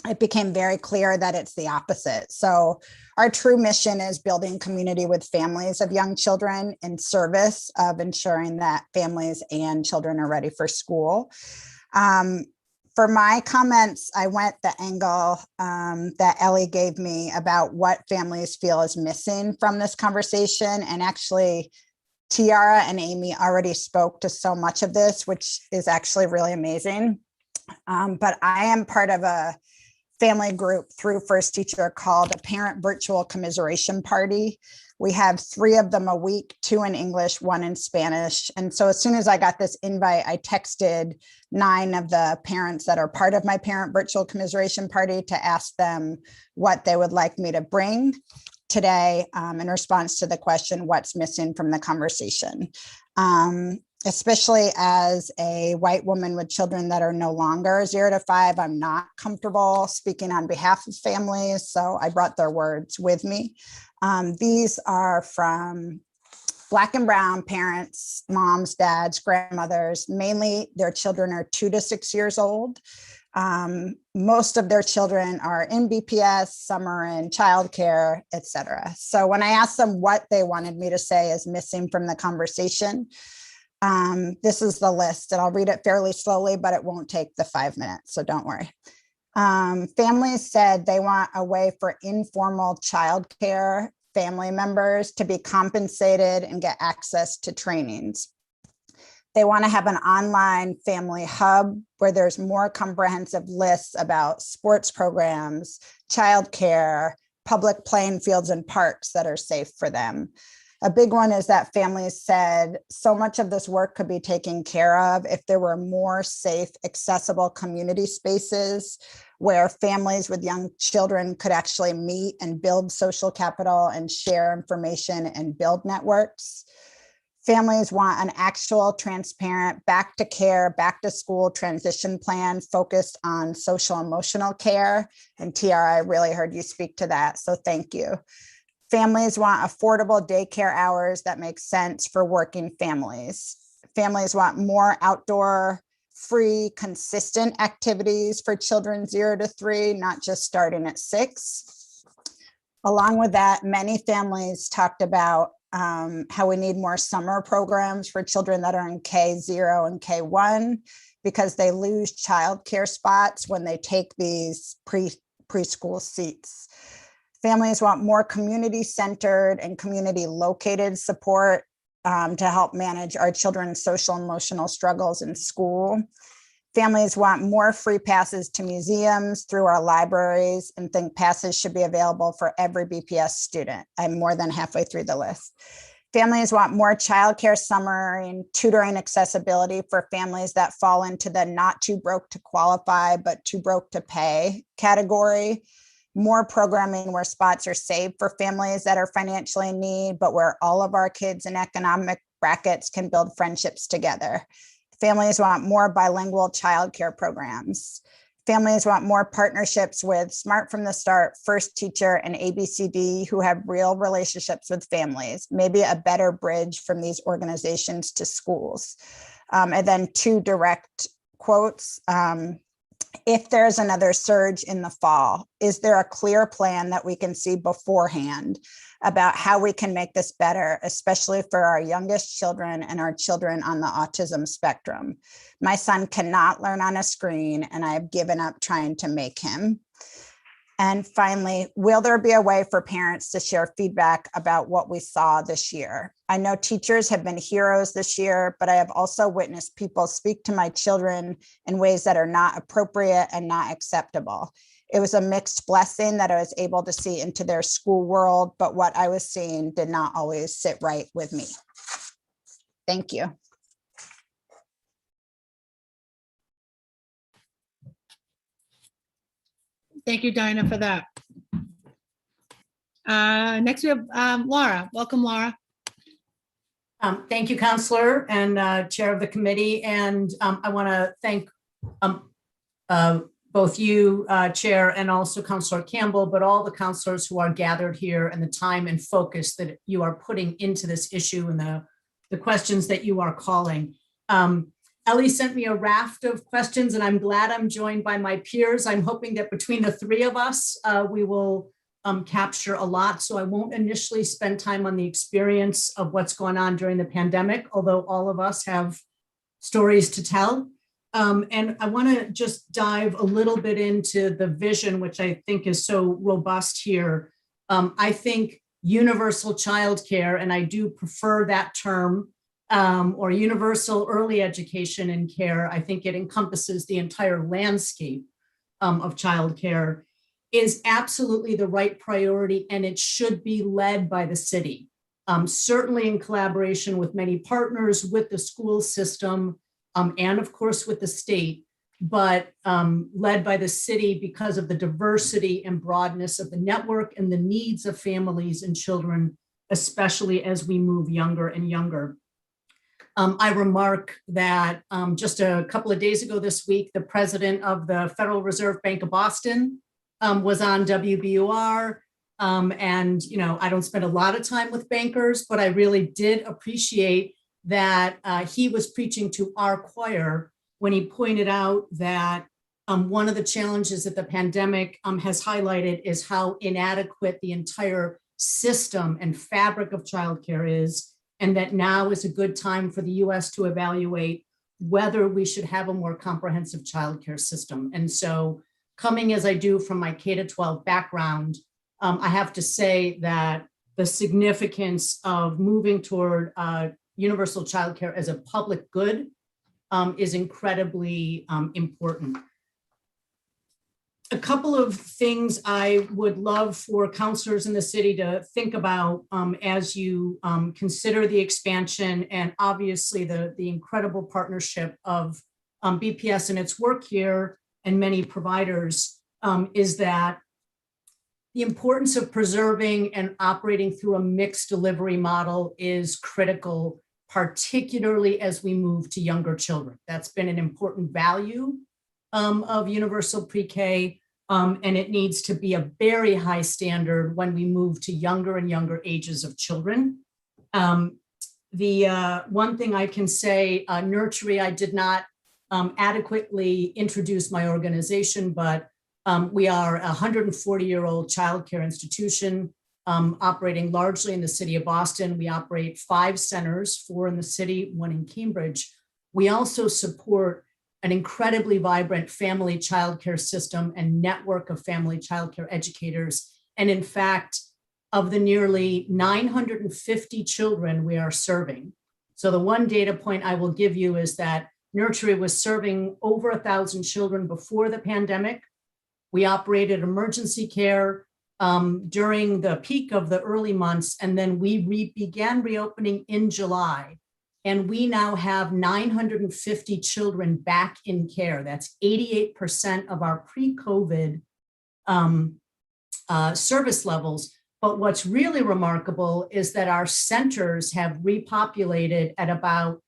It became very clear that it's the opposite. So our true mission is building community with families of young children in service of ensuring that families and children are ready for school. For my comments, I went the angle that Ellie gave me about what families feel is missing from this conversation. And actually, Tiara and Amy already spoke to so much of this, which is actually really amazing. But I am part of a family group through First Teacher called a Parent Virtual Commiseration Party. We have 3 of them a week, 2 in English, 1 in Spanish. And so as soon as I got this invite, I texted 9 of the parents that are part of my Parent Virtual Commiseration Party to ask them what they would like me to bring today in response to the question, what's missing from the conversation? Especially as a white woman with children that are no longer 0 to 5, I'm not comfortable speaking on behalf of families, so I brought their words with me. These are from Black and brown parents, moms, dads, grandmothers. Mainly their children are 2 to 6 years old. Most of their children are in BPS, some are in childcare, etc. So when I asked them what they wanted me to say is missing from the conversation, this is the list, and I'll read it fairly slowly, but it won't take the 5 minutes, so don't worry. Families said they want a way for informal childcare family members to be compensated and get access to trainings. They want to have an online family hub where there's more comprehensive lists about sports programs, childcare, public playing fields and parks that are safe for them. A big one is that families said so much of this work could be taken care of if there were more safe, accessible community spaces where families with young children could actually meet and build social capital and share information and build networks. Families want an actual, transparent, back to care, back to school transition plan focused on social emotional care. And Tiara, I really heard you speak to that, so thank you. Families want affordable daycare hours that make sense for working families. Families want more outdoor, free, consistent activities for children 0 to 3, not just starting at 6. Along with that, many families talked about how we need more summer programs for children that are in K0 and K1 because they lose childcare spots when they take these preschool seats. Families want more community-centered and community-located support to help manage our children's social and emotional struggles in school. Families want more free passes to museums through our libraries and think passes should be available for every BPS student. I'm more than halfway through the list. Families want more childcare summer and tutoring accessibility for families that fall into the not too broke to qualify, but too broke to pay category. More programming where spots are saved for families that are financially in need, but where all of our kids in economic brackets can build friendships together. Families want more bilingual childcare programs. Families want more partnerships with Smart from the Start, First Teacher, and ABCD who have real relationships with families, maybe a better bridge from these organizations to schools. And then 2 direct quotes. If there's another surge in the fall, is there a clear plan that we can see beforehand about how we can make this better, especially for our youngest children and our children on the autism spectrum? My son cannot learn on a screen, and I have given up trying to make him. And finally, will there be a way for parents to share feedback about what we saw this year? I know teachers have been heroes this year, but I have also witnessed people speak to my children in ways that are not appropriate and not acceptable. It was a mixed blessing that I was able to see into their school world, but what I was seeing did not always sit right with me. Thank you. Thank you, Dinah, for that. Next we have Laura. Welcome, Laura. Thank you, Counselor and Chair of the committee. And I want to thank both you, Chair, and also Counselor Campbell, but all the counselors who are gathered here and the time and focus that you are putting into this issue and the questions that you are calling. Ellie sent me a raft of questions, and I'm glad I'm joined by my peers. I'm hoping that between the 3 of us, we will capture a lot. So I won't initially spend time on the experience of what's going on during the pandemic, although all of us have stories to tell. And I want to just dive a little bit into the vision, which I think is so robust here. I think universal childcare, and I do prefer that term, or universal early education and care, I think it encompasses the entire landscape of childcare, is absolutely the right priority, and it should be led by the city, certainly in collaboration with many partners, with the school system, and of course with the state, but led by the city because of the diversity and broadness of the network and the needs of families and children, especially as we move younger and younger. I remark that just a couple of days ago this week, the president of the Federal Reserve Bank of Boston was on WBUR. And, you know, I don't spend a lot of time with bankers, but I really did appreciate that he was preaching to our choir when he pointed out that one of the challenges that the pandemic has highlighted is how inadequate the entire system and fabric of childcare is, and that now is a good time for the US to evaluate whether we should have a more comprehensive childcare system. And so, coming as I do from my K-12 background, I have to say that the significance of moving toward universal childcare as a public good is incredibly important. A couple of things I would love for counselors in the city to think about as you consider the expansion, and obviously the incredible partnership of BPS and its work here and many providers, is that the importance of preserving and operating through a mixed delivery model is critical, particularly as we move to younger children. That's been an important value of universal pre-K, and it needs to be a very high standard when we move to younger and younger ages of children. The one thing I can say, Nurtury, I did not adequately introduce my organization, but we are a 140-year-old childcare institution operating largely in the city of Boston. We operate 5 centers, 4 in the city, 1 in Cambridge. We also support an incredibly vibrant family childcare system and network of family childcare educators. And in fact, of the nearly 950 children we are serving. So the one data point I will give you is that Nurtury was serving over 1,000 children before the pandemic. We operated emergency care during the peak of the early months, and then we began reopening in July. And we now have 950 children back in care. That's 88% of our pre-COVID service levels. But what's really remarkable is that our centers have repopulated at about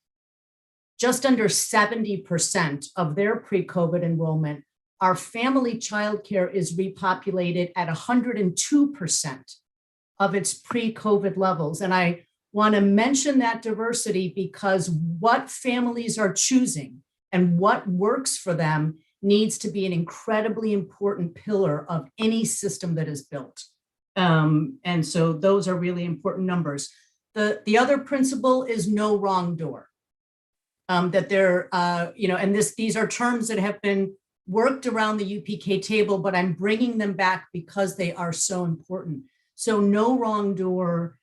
just under 70% of their pre-COVID enrollment, our family childcare is repopulated at 102% of its pre-COVID levels. And I want to mention that diversity because what families are choosing and what works for them needs to be an incredibly important pillar of any system that is built. And so those are really important numbers. The other principle is no wrong door. That there, and these are terms that have been worked around the UPK table, but I'm bringing them back because they are so important. So no wrong door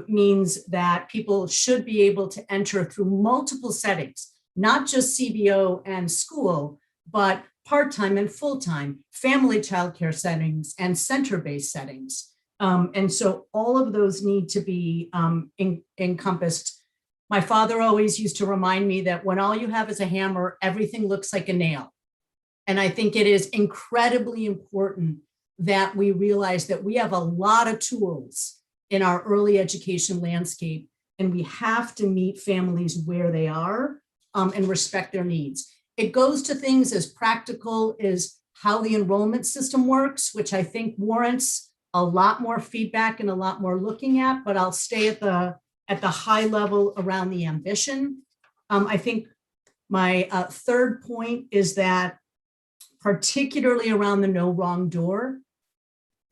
means that people should be able to enter through multiple settings, not just CBO and school, but part-time and full-time, family childcare settings and center-based settings. And so all of those need to be encompassed. My father always used to remind me that when all you have is a hammer, everything looks like a nail. And I think it is incredibly important that we realize that we have a lot of tools in our early education landscape, and we have to meet families where they are and respect their needs. It goes to things as practical as how the enrollment system works, which I think warrants a lot more feedback and a lot more looking at, but I'll stay at the high level around the ambition. I think my third point is that particularly around the no wrong door,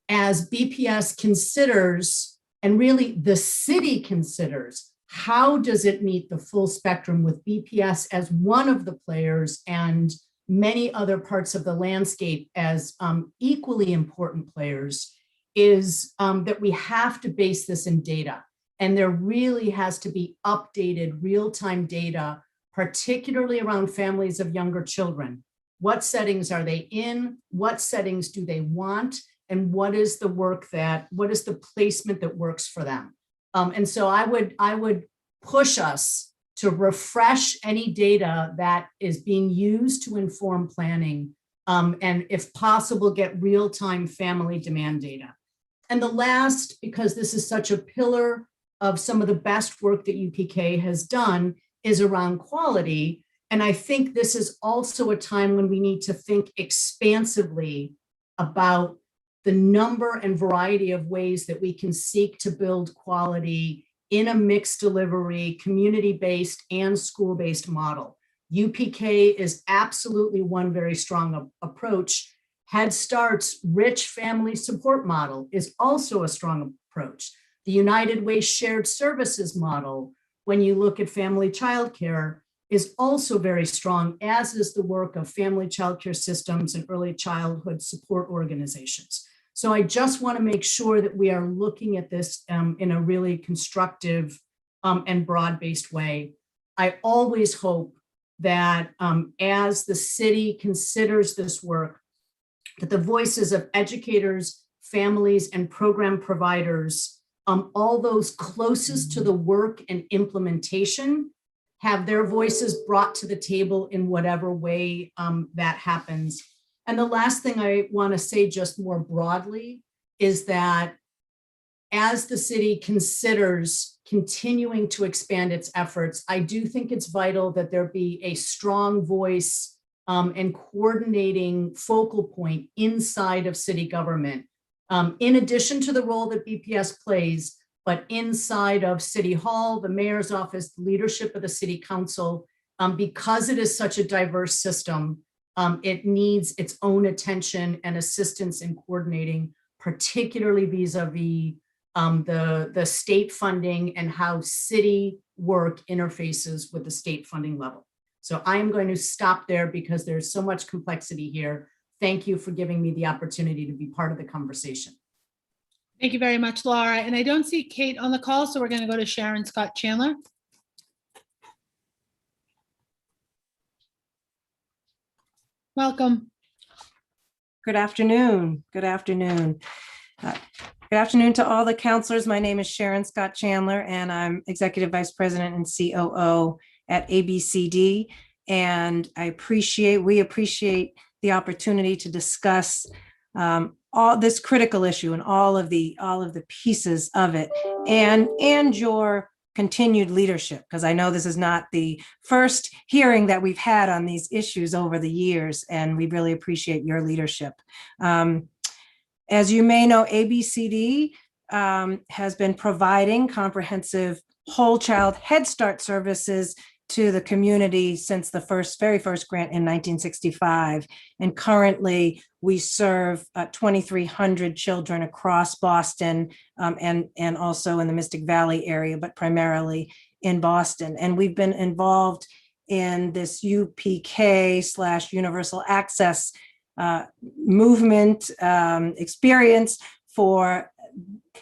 as BPS considers, and really the city considers, how does it meet the full spectrum with BPS as one of the players and many other parts of the landscape as equally important players, is that we have to base this in data. And there really has to be updated real-time data, particularly around families of younger children. What settings are they in? What settings do they want? And what is the placement that works for them? And so I would push us to refresh any data that is being used to inform planning, and if possible, get real-time family demand data. And the last, because this is such a pillar of some of the best work that UPK has done, is around quality. And I think this is also a time when we need to think expansively about the number and variety of ways that we can seek to build quality in a mixed delivery, community-based and school-based model. UPK is absolutely one very strong approach. Head Start's rich family support model is also a strong approach. The United Way shared services model, when you look at family childcare, is also very strong, as is the work of family childcare systems and early childhood support organizations. So I just want to make sure that we are looking at this in a really constructive and broad-based way. I always hope that as the city considers this work, that the voices of educators, families, and program providers, all those closest to the work and implementation, have their voices brought to the table in whatever way that happens. And the last thing I want to say just more broadly is that as the city considers continuing to expand its efforts, I do think it's vital that there be a strong voice and coordinating focal point inside of city government, in addition to the role that BPS plays, but inside of City Hall, the mayor's office, the leadership of the city council, because it is such a diverse system, it needs its own attention and assistance in coordinating, particularly vis-a-vis the state funding and how city work interfaces with the state funding level. So I am going to stop there because there's so much complexity here. Thank you for giving me the opportunity to be part of the conversation. Thank you very much, Laura. And I don't see Kate on the call, so we're going to go to Sharon Scott Chandler. Welcome. Good afternoon. Good afternoon. Good afternoon to all the counselors. My name is Sharon Scott Chandler, and I'm Executive Vice President and COO at ABCD. And we appreciate the opportunity to discuss all this critical issue and all of the pieces of it, and your continued leadership, because I know this is not the first hearing that we've had on these issues over the years, and we really appreciate your leadership. As you may know, ABCD has been providing comprehensive whole child Head Start services to the community since the very first grant in 1965. And currently we serve 2,300 children across Boston and also in the Mystic Valley area, but primarily in Boston. And we've been involved in this UPK / Universal Access movement experience for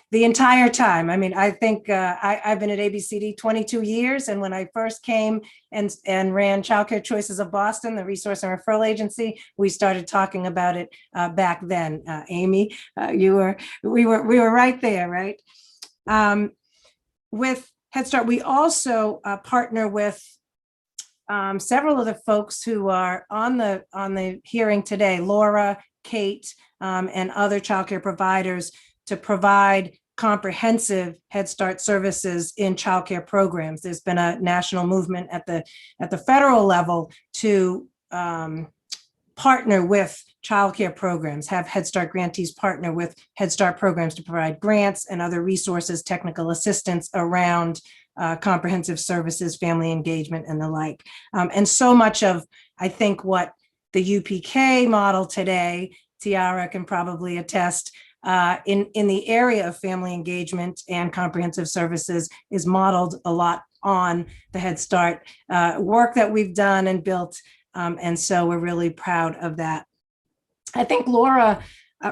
the entire time. I mean, I think I've been at ABCD 22 years. And when I first came and ran Childcare Choices of Boston, the resource and referral agency, we started talking about it back then. Amy, we were right there, right? With Head Start, we also partner with several of the folks who are on the hearing today, Laura, Kate, and other childcare providers, to provide comprehensive Head Start services in childcare programs. There's been a national movement at the federal level to partner with childcare programs, have Head Start grantees partner with Head Start programs to provide grants and other resources, technical assistance around comprehensive services, family engagement, and the like. And so much of, I think, what the UPK model today, Tiara can probably attest, in the area of family engagement and comprehensive services is modeled a lot on the Head Start work that we've done and built. And so we're really proud of that. I think Laura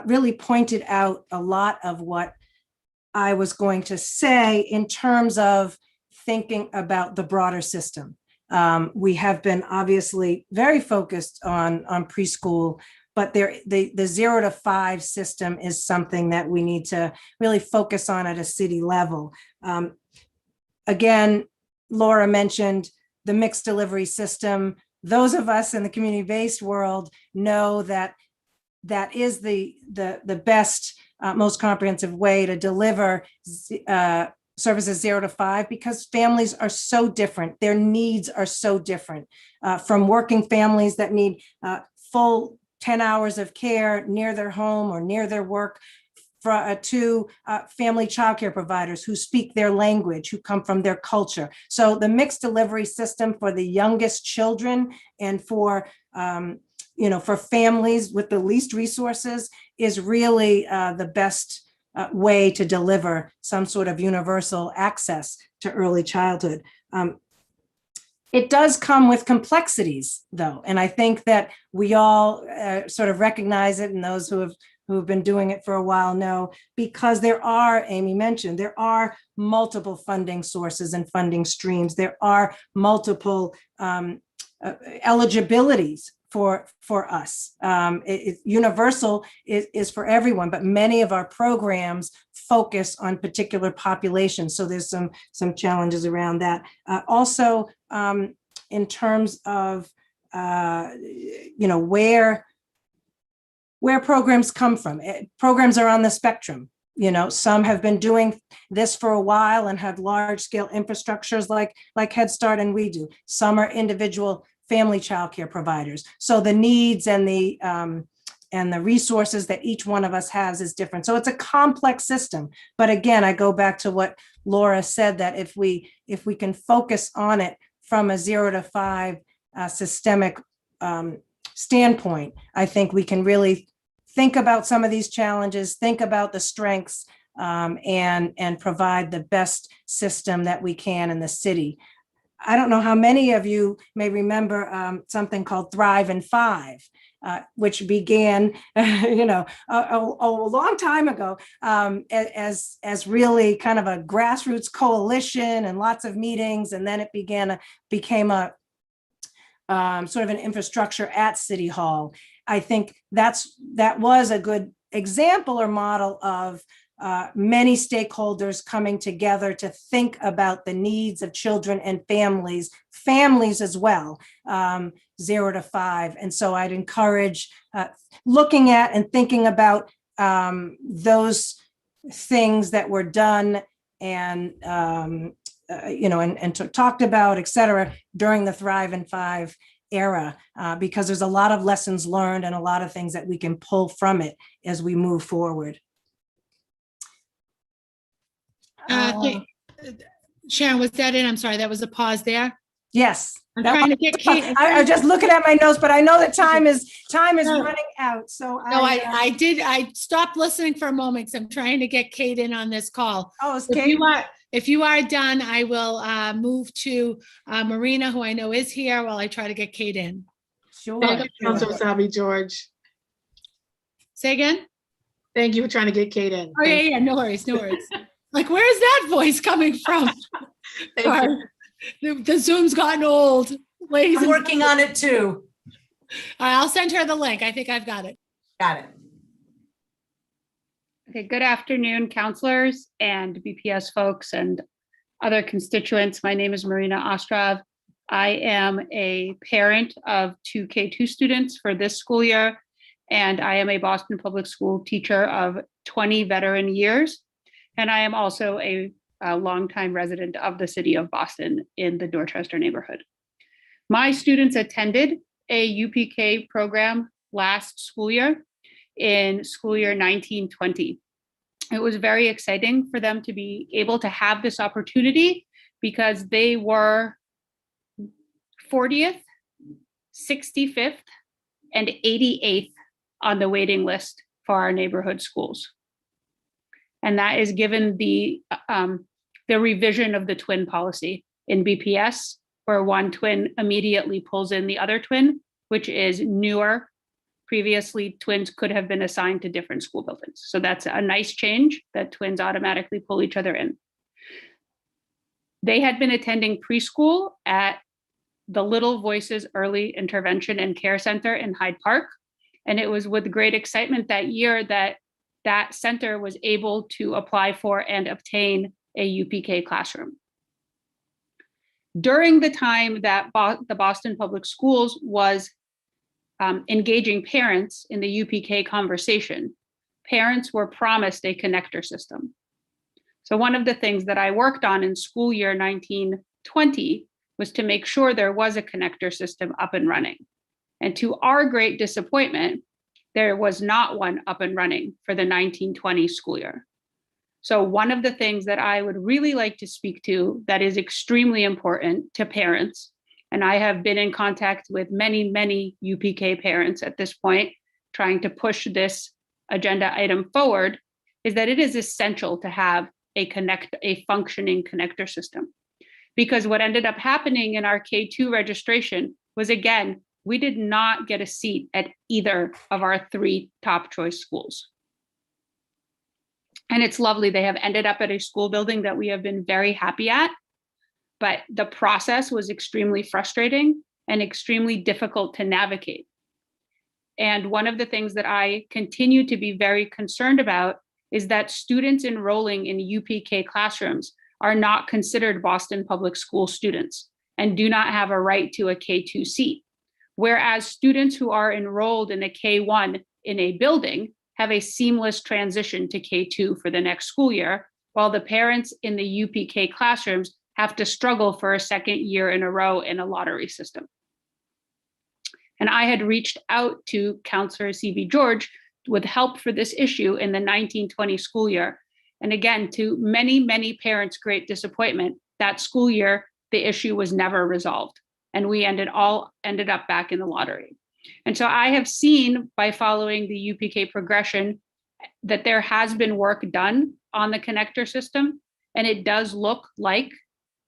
really pointed out a lot of what I was going to say in terms of thinking about the broader system. We have been obviously very focused on preschool, but the 0 to 5 system is something that we need to really focus on at a city level. Again, Laura mentioned the mixed delivery system. Those of us in the community-based world know that that is the best, most comprehensive way to deliver services 0 to 5, because families are so different. Their needs are so different, from working families that need full 10 hours of care near their home or near their work, to family childcare providers who speak their language, who come from their culture. So the mixed delivery system for the youngest children and for families with the least resources is really the best way to deliver some sort of universal access to early childhood. It does come with complexities, though, and I think that we all sort of recognize it, and those who have been doing it for a while know, because there are, Amy mentioned, there are multiple funding sources and funding streams. There are multiple eligibilities for us. Universal is for everyone, but many of our programs focus on particular populations. So there's some challenges around that. Also, in terms of where programs come from. Programs are on the spectrum. Some have been doing this for a while and have large scale infrastructures like Head Start, and we do. Some are individual family childcare providers. So the needs and the resources that each one of us has is different. So it's a complex system. But again, I go back to what Laura said, that if we can focus on it from a 0 to 5 systemic standpoint, I think we can really think about some of these challenges, think about the strengths, and provide the best system that we can in the city. I don't know how many of you may remember something called Thrive in 5, which began, a long time ago as really kind of a grassroots coalition and lots of meetings, and then it became a sort of an infrastructure at City Hall. I think that was a good example or model of many stakeholders coming together to think about the needs of children and families as well, 0 to 5. And so I'd encourage looking at and thinking about those things that were done and talked about, et cetera, during the Thrive in 5 era, because there's a lot of lessons learned and a lot of things that we can pull from it as we move forward. Sharon, was that it? I'm sorry, that was a pause there. Yes. I'm trying to get Kate. I was just looking at my notes, but I know that time is running out. So No, I stopped listening for a moment because I'm trying to get Kate in on this call. Oh, it's Kate. If you are done, I will move to Marina, who I know is here, while I try to get Kate in. Sure. Thank you, Councilor Sabi George. Say again? Thank you for trying to get Kate in. Oh, yeah, no worries, no worries. Like, where's that voice coming from? Thank you. The Zoom's gotten old. Ladies, I'm working on it too. I'll send her the link. I think I've got it. Got it. Okay, good afternoon, counselors and BPS folks and other constituents. My name is Marina Ostrov. I am a parent of 2 K2 students for this school year, and I am a Boston Public School teacher of 20 veteran years. And I am also a longtime resident of the city of Boston in the Dorchester neighborhood. My students attended a UPK program last school year in school year 1920. It was very exciting for them to be able to have this opportunity because they were 40th, 65th, and 88th on the waiting list for our neighborhood schools. And that is given the revision of the twin policy in BPS, where one twin immediately pulls in the other twin, which is newer. Previously, twins could have been assigned to different school buildings. So that's a nice change that twins automatically pull each other in. They had been attending preschool at the Little Voices Early Intervention and Care Center in Hyde Park. And it was with great excitement that year that that center was able to apply for and obtain a UPK classroom. During the time that the Boston Public Schools was engaging parents in the UPK conversation, parents were promised a connector system. So one of the things that I worked on in school year 1920 was to make sure there was a connector system up and running. And to our great disappointment, there was not one up and running for the 1920 school year. So one of the things that I would really like to speak to that is extremely important to parents, and I have been in contact with many, many UPK parents at this point, trying to push this agenda item forward, is that it is essential to have a functioning connector system. Because what ended up happening in our K2 registration was, again, we did not get a seat at either of our 3 top choice schools. And it's lovely. They have ended up at a school building that we have been very happy at, but the process was extremely frustrating and extremely difficult to navigate. And one of the things that I continue to be very concerned about is that students enrolling in UPK classrooms are not considered Boston Public School students and do not have a right to a K2 seat. Whereas students who are enrolled in a K1 in a building have a seamless transition to K2 for the next school year, while the parents in the UPK classrooms have to struggle for a second year in a row in a lottery system. And I had reached out to Counselor C.B. George with help for this issue in the 1920 school year. And again, to many, many parents' great disappointment, that school year, the issue was never resolved. And we ended up back in the lottery. And so I have seen by following the UPK progression that there has been work done on the connector system, and it does look like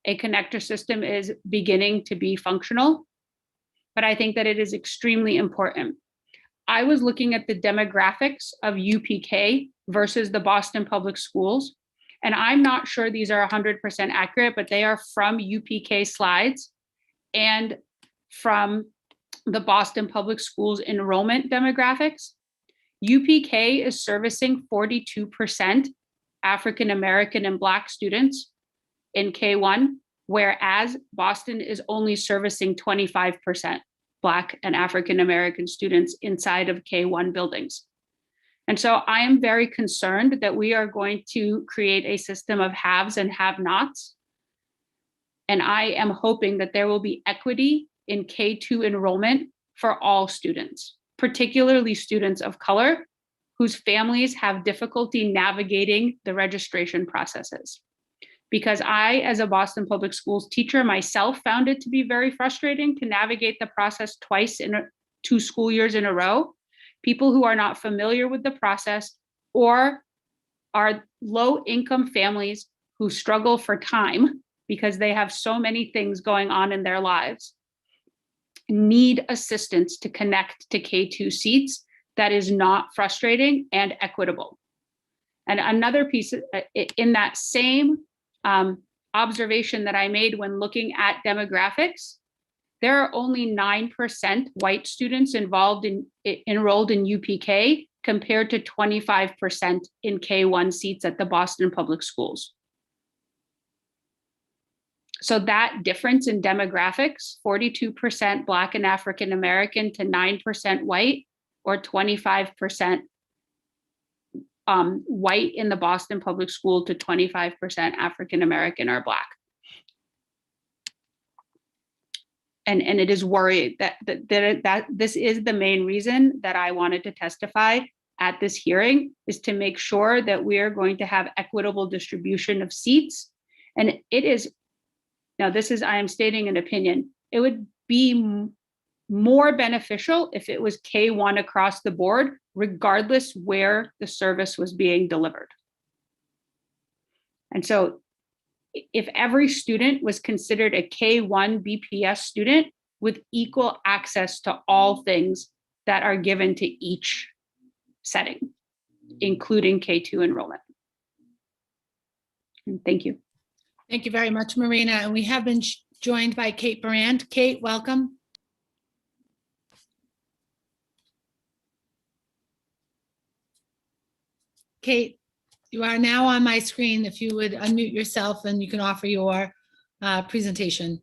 a connector system is beginning to be functional, but I think that it is extremely important. I was looking at the demographics of UPK versus the Boston Public Schools, and I'm not sure these are 100% accurate, but they are from UPK slides and from the Boston Public Schools enrollment demographics. UPK is servicing 42% African American and Black students in K1, whereas Boston is only servicing 25% Black and African American students inside of K1 buildings. And so I am very concerned that we are going to create a system of haves and have-nots, And I am hoping that there will be equity in K-2 enrollment for all students, particularly students of color whose families have difficulty navigating the registration processes. Because I, as a Boston Public Schools teacher myself, found it to be very frustrating to navigate the process twice in 2 school years in a row. People who are not familiar with the process or are low-income families who struggle for time because they have so many things going on in their lives need assistance to connect to K-2 seats that is not frustrating and equitable. And another piece in that same observation that I made when looking at demographics, there are only 9% white students enrolled in UPK compared to 25% in K-1 seats at the Boston Public Schools. So that difference in demographics, 42% Black and African American to 9% white, or 25% white in the Boston Public School to 25% African American or Black. And it is worried that this is the main reason that I wanted to testify at this hearing, is to make sure that we are going to have equitable distribution of seats. And it is, now this is, I am stating an opinion, it would be more beneficial if it was K-1 across the board, regardless where the service was being delivered. And so if every student was considered a K-1 BPS student with equal access to all things that are given to each setting, including K-2 enrollment. And thank you. Thank you very much, Marina. And we have been joined by Kate Brand. Kate, welcome. Kate, you are now on my screen. If you would unmute yourself and you can offer your presentation.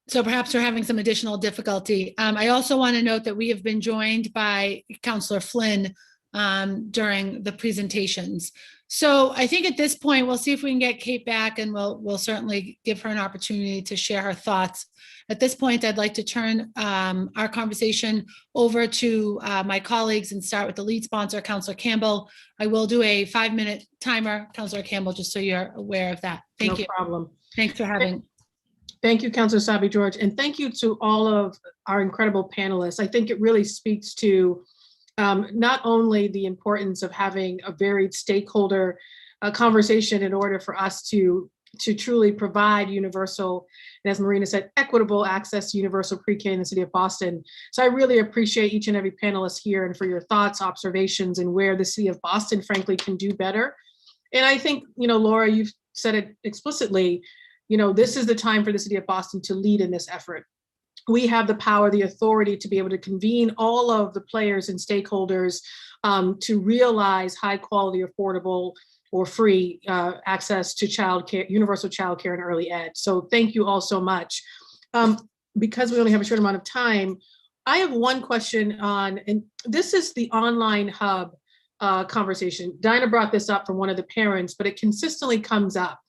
So perhaps we're having some additional difficulty. I also want to note that we have been joined by Councillor Flynn during the presentations. So I think at this point, we'll see if we can get Kate back, and we'll certainly give her an opportunity to share her thoughts. At this point, I'd like to turn our conversation over to my colleagues and start with the lead sponsor, Councillor Campbell. I will do a 5-minute timer, Councillor Campbell, just so you're aware of that. Thank you. No problem. Thanks for having. Thank you, Councillor Sabi George, and thank you to all of our incredible panelists. I think it really speaks to not only the importance of having a varied stakeholder conversation in order for us to truly provide universal, and as Marina said, equitable access to universal pre-K in the city of Boston. So I really appreciate each and every panelist here and for your thoughts, observations, and where the city of Boston, frankly, can do better. And I think, Laura, you've said it explicitly, this is the time for the city of Boston to lead in this effort. We have the power, the authority to be able to convene all of the players and stakeholders to realize high quality, affordable, or free access to childcare, universal childcare and early ed. So thank you all so much. Because we only have a short amount of time, I have one question on, and this is the online hub conversation. Dinah brought this up from one of the parents, but it consistently comes up,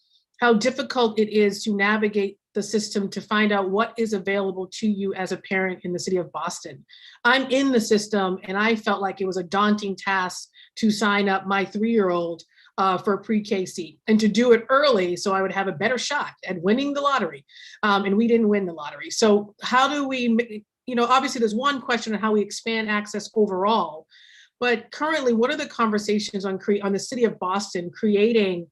how difficult it is to navigate the system to find out what is available to you as a parent in the city of Boston. I'm in the system and I felt like it was a daunting task to sign up my 3-year-old for a pre-K seat and to do it early so I would have a better shot at winning the lottery. And we didn't win the lottery. So how do we, obviously there's one question on how we expand access overall, but currently what are the conversations on the city of Boston creating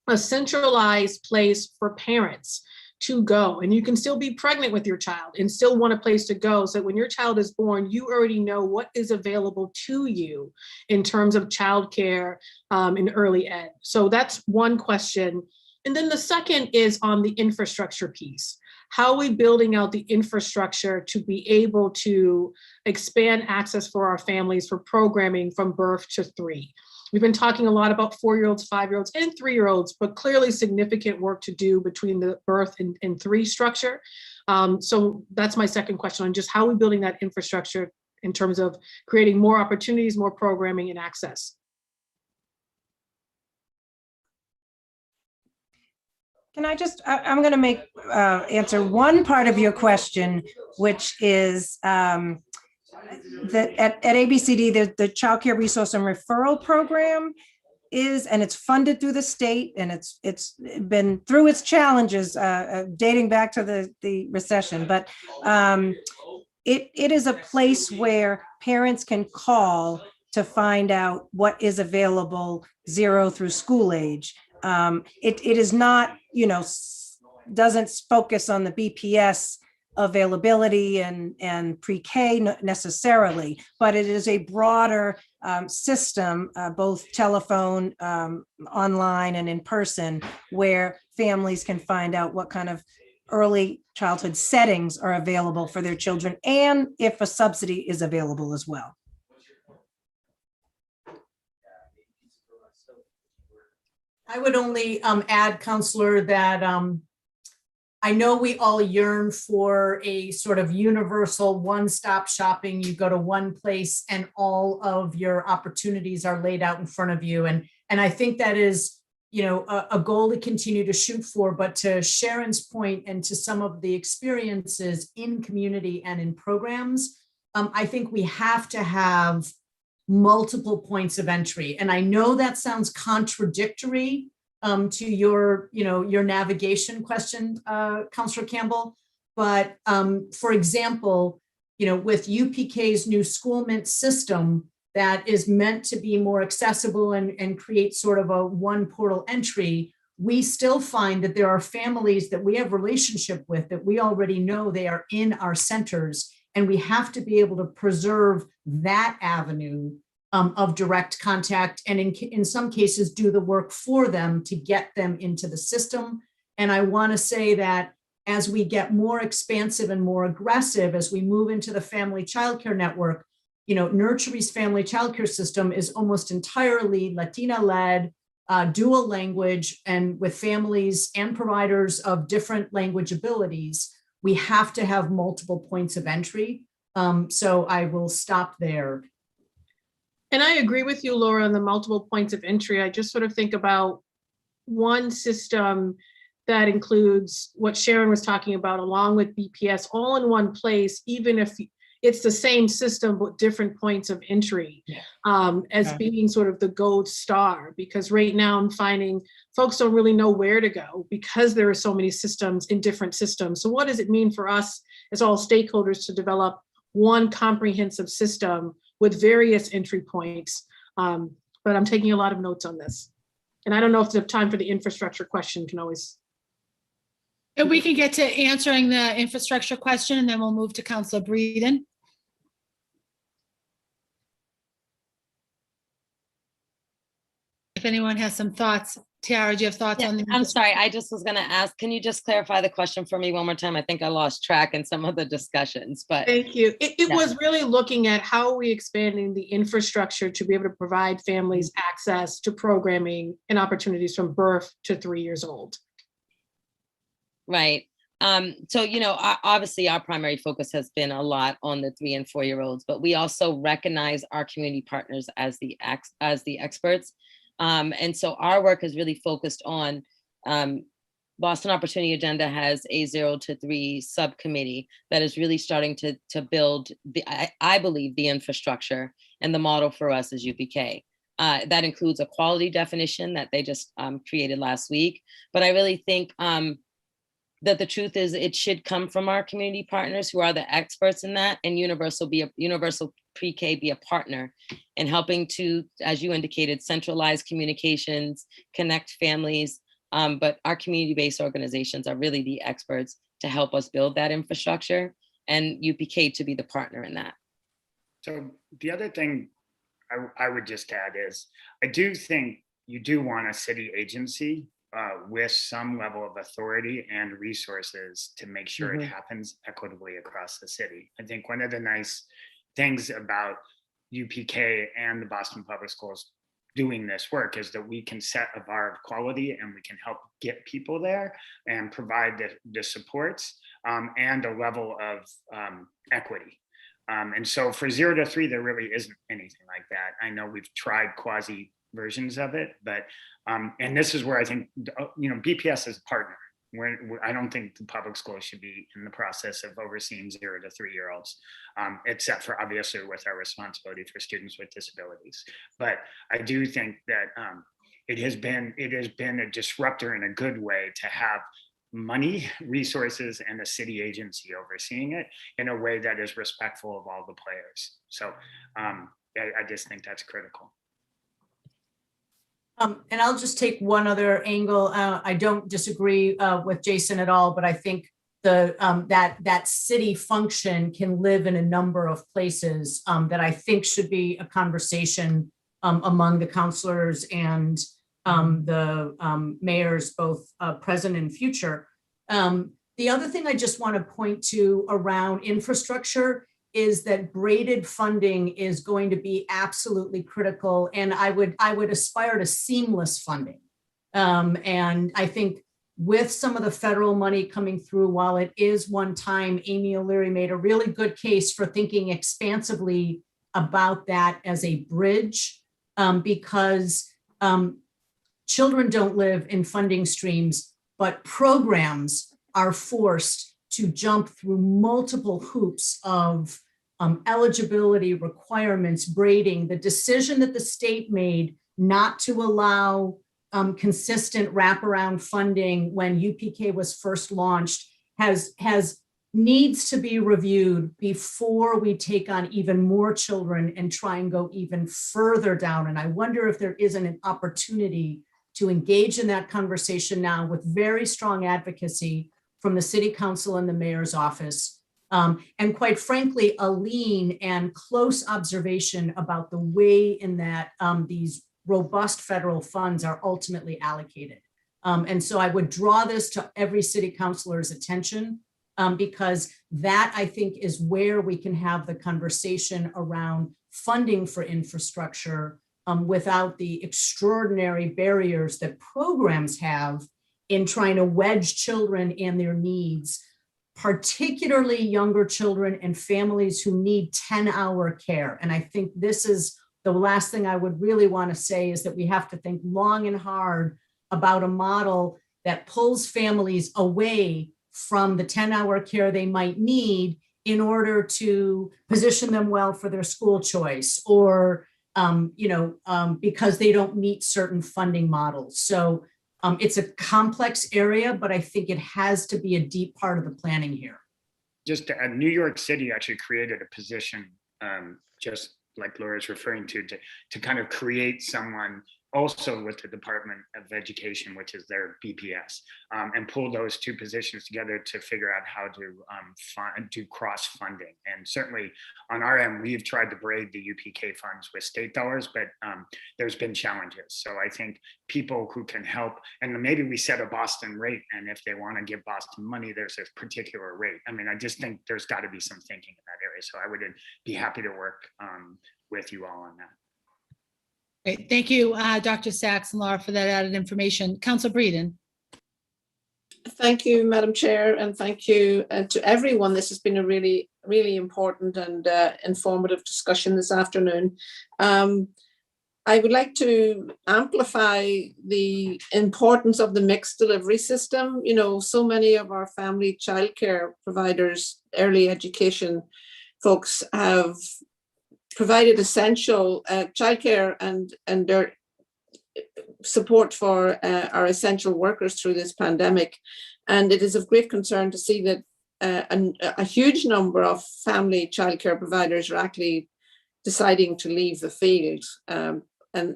a centralized place for parents to go? And you can still be pregnant with your child and still want a place to go, so that when your child is born, you already know what is available to you in terms of childcare in early ed. So that's one question. And then the second is on the infrastructure piece. How are we building out the infrastructure to be able to expand access for our families for programming from birth to 3? We've been talking a lot about 4-year-olds, 5-year-olds, and 3-year-olds, but clearly significant work to do between the birth and 3 structure. So that's my second question on just how are we building that infrastructure in terms of creating more opportunities, more programming, and access. Can I just, I'm going to make, answer one part of your question, which is that at ABCD, the Child Care Resource and Referral Program is, and it's funded through the state, and it's been through its challenges dating back to the recession, but it is a place where parents can call to find out what is available 0 through school age. It is not, doesn't focus on the BPS availability and pre-K necessarily, but it is a broader system, both telephone, online, and in person, where families can find out what kind of early childhood settings are available for their children, and if a subsidy is available as well. I would only add, Counselor, that I know we all yearn for a sort of universal one-stop shopping. You go to one place and all of your opportunities are laid out in front of you. And I think that is, a goal to continue to shoot for. But to Sharon's point and to some of the experiences in community and in programs, I think we have to have multiple points of entry. And I know that sounds contradictory to your navigation question, Councillor Campbell. But for example, with UPK's new School Mint system that is meant to be more accessible and create sort of a one portal entry, we still find that there are families that we have relationship with that we already know they are in our centers, and we have to be able to preserve that avenue of direct contact, and in some cases do the work for them to get them into the system. And I want to say that as we get more expansive and more aggressive, as we move into the family childcare network, Nurtury's family childcare system is almost entirely Latina-led, dual language, and with families and providers of different language abilities. We have to have multiple points of entry. So I will stop there. And I agree with you, Laura, on the multiple points of entry. I just sort of think about one system that includes what Sharon was talking about, along with BPS, all in one place, even if it's the same system, but different points of entry, as being sort of the gold star. Because right now I'm finding folks don't really know where to go because there are so many systems in different systems. So what does it mean for us as all stakeholders to develop one comprehensive system with various entry points? But I'm taking a lot of notes on this. And I don't know if there's time for the infrastructure question. Can always. If we can get to answering the infrastructure question, and then we'll move to Councilor Breeden. If anyone has some thoughts, Tiara, do you have thoughts on the? I'm sorry, I just was going to ask, can you just clarify the question for me one more time? I think I lost track in some of the discussions, but. Thank you. It was really looking at how are we expanding the infrastructure to be able to provide families access to programming and opportunities from birth to 3 years old. Right. So, obviously our primary focus has been a lot on the 3 and 4 year olds, but we also recognize our community partners as the experts. And so our work is really focused on Boston Opportunity Agenda has a 0 to 3 subcommittee that is really starting to build I believe the infrastructure, and the model for us is UPK. That includes a quality definition that they just created last week. But I really think that the truth is it should come from our community partners who are the experts in that, and Universal Pre-K be a partner in helping to, as you indicated, centralize communications, connect families. But our community-based organizations are really the experts to help us build that infrastructure, and UPK to be the partner in that. So the other thing I would just add is, I do think you do want a city agency with some level of authority and resources to make sure it happens equitably across the city. I think one of the nice things about UPK and the Boston Public Schools doing this work is that we can set a bar of quality, and we can help get people there and provide the supports and a level of equity. And so for 0 to 3, there really isn't anything like that. I know we've tried quasi versions of it, but and this is where I think BPS is a partner. I don't think the public schools should be in the process of overseeing 0 to 3-year-olds, except for obviously with our responsibility for students with disabilities. But I do think that it has been a disruptor in a good way to have money, resources, and a city agency overseeing it in a way that is respectful of all the players. So I just think that's critical. And I'll just take one other angle. I don't disagree with Jason at all, but I think that city function can live in a number of places that I think should be a conversation among the counselors and the mayors, both present and future. The other thing I just want to point to around infrastructure is that braided funding is going to be absolutely critical. And I would aspire to seamless funding. And I think with some of the federal money coming through, while it is one time, Amy O'Leary made a really good case for thinking expansively about that as a bridge, because children don't live in funding streams, but programs are forced to jump through multiple hoops of eligibility requirements, braiding. The decision that the state made not to allow consistent wraparound funding when UPK was first launched needs to be reviewed before we take on even more children and try and go even further down. And I wonder if there isn't an opportunity to engage in that conversation now with very strong advocacy from the city council and the mayor's office. And quite frankly, a lean and close observation about the way in that these robust federal funds are ultimately allocated. And so I would draw this to every city councilor's attention because that I think is where we can have the conversation around funding for infrastructure without the extraordinary barriers that programs have in trying to wedge children and their needs, particularly younger children and families who need 10-hour care. And I think this is the last thing I would really want to say is that we have to think long and hard about a model that pulls families away from the 10-hour care they might need in order to position them well for their school choice or because they don't meet certain funding models. So it's a complex area, but I think it has to be a deep part of the planning here. Just New York City actually created a position, just like Laura's referring to kind of create someone also with the Department of Education, which is their BPS, and pull those two positions together to figure out how to do cross funding. And certainly on our end, we've tried to braid the UPK funds with state dollars, but there's been challenges. So I think people who can help, and maybe we set a Boston rate, and if they want to give Boston money, there's a particular rate. I mean, I just think there's got to be some thinking in that area. So I would be happy to work with you all on that. Great. Thank you, Dr. Sachs and Laura, for that added information. Councilor Breeden. Thank you, Madam Chair, and thank you to everyone. This has been a really, really important and informative discussion this afternoon. I would like to amplify the importance of the mixed delivery system. You know, so many of our family childcare providers, early education folks have provided essential childcare and their support for our essential workers through this pandemic. And it is of great concern to see that a huge number of family childcare providers are actually deciding to leave the field. And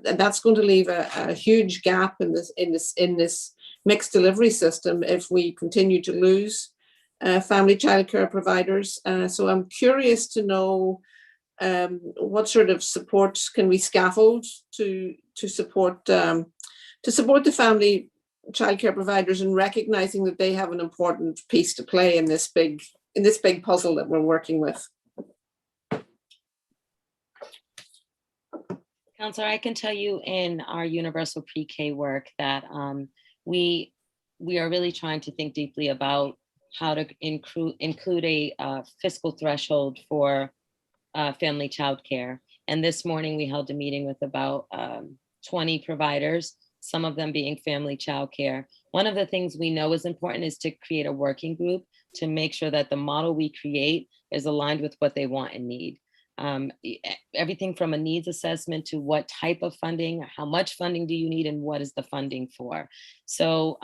that's going to leave a huge gap in this mixed delivery system if we continue to lose family childcare providers. So I'm curious to know what sort of support can we scaffold to support the family childcare providers and recognizing that they have an important piece to play in this big puzzle that we're working with. Counselor, I can tell you in our universal pre-K work that we are really trying to think deeply about how to include a fiscal threshold for family childcare. And this morning we held a meeting with about 20 providers some of them being family childcare. One of the things we know is important is to create a working group to make sure that the model we create is aligned with what they want and need. Everything from a needs assessment to what type of funding, how much funding do you need, and what is the funding for? So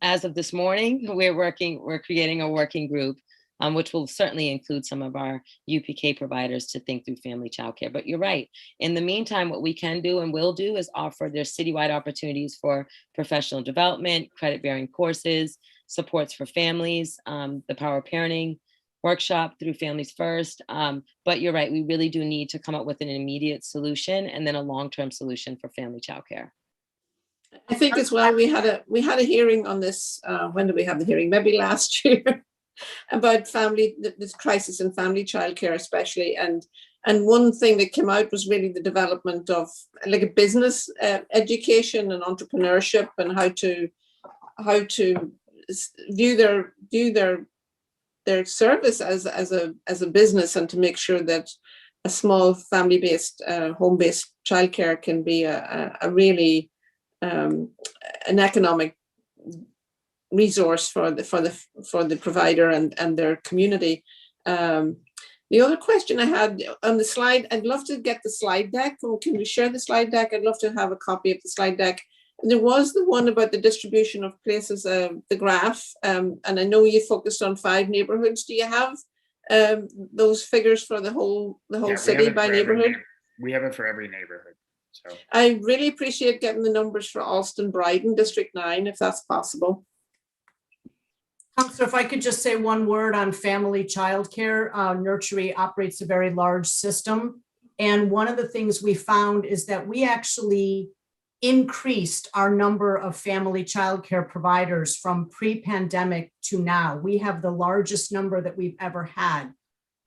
as of this morning, we're creating a working group, which will certainly include some of our UPK providers to think through family childcare. But you're right. In the meantime, what we can do and will do is offer there's citywide opportunities for professional development, credit-bearing courses, supports for families, the Power of Parenting workshop through Families First. But you're right, we really do need to come up with an immediate solution and then a long-term solution for family childcare. I think as well, we had a hearing on this. When did we have the hearing? Maybe last year, about this crisis in family childcare, especially. And one thing that came out was really the development of like a business education and entrepreneurship, and how to view their service as a business, and to make sure that a small family-based, home-based childcare can be a really an economic resource for the provider and their community. The other question I had on the slide, I'd love to get the slide deck. Can we share the slide deck? I'd love to have a copy of the slide deck. And there was the one about the distribution of places, the graph, and I know you focused on 5 neighborhoods. Do you have those figures for the whole city by neighborhood? We have it for every neighborhood. So I really appreciate getting the numbers for Alston, Bryden, District 9, if that's possible. Counselor, if I could just say one word on family childcare. Nurtury operates a very large system. And one of the things we found is that we actually increased our number of family childcare providers from pre-pandemic to now. We have the largest number that we've ever had.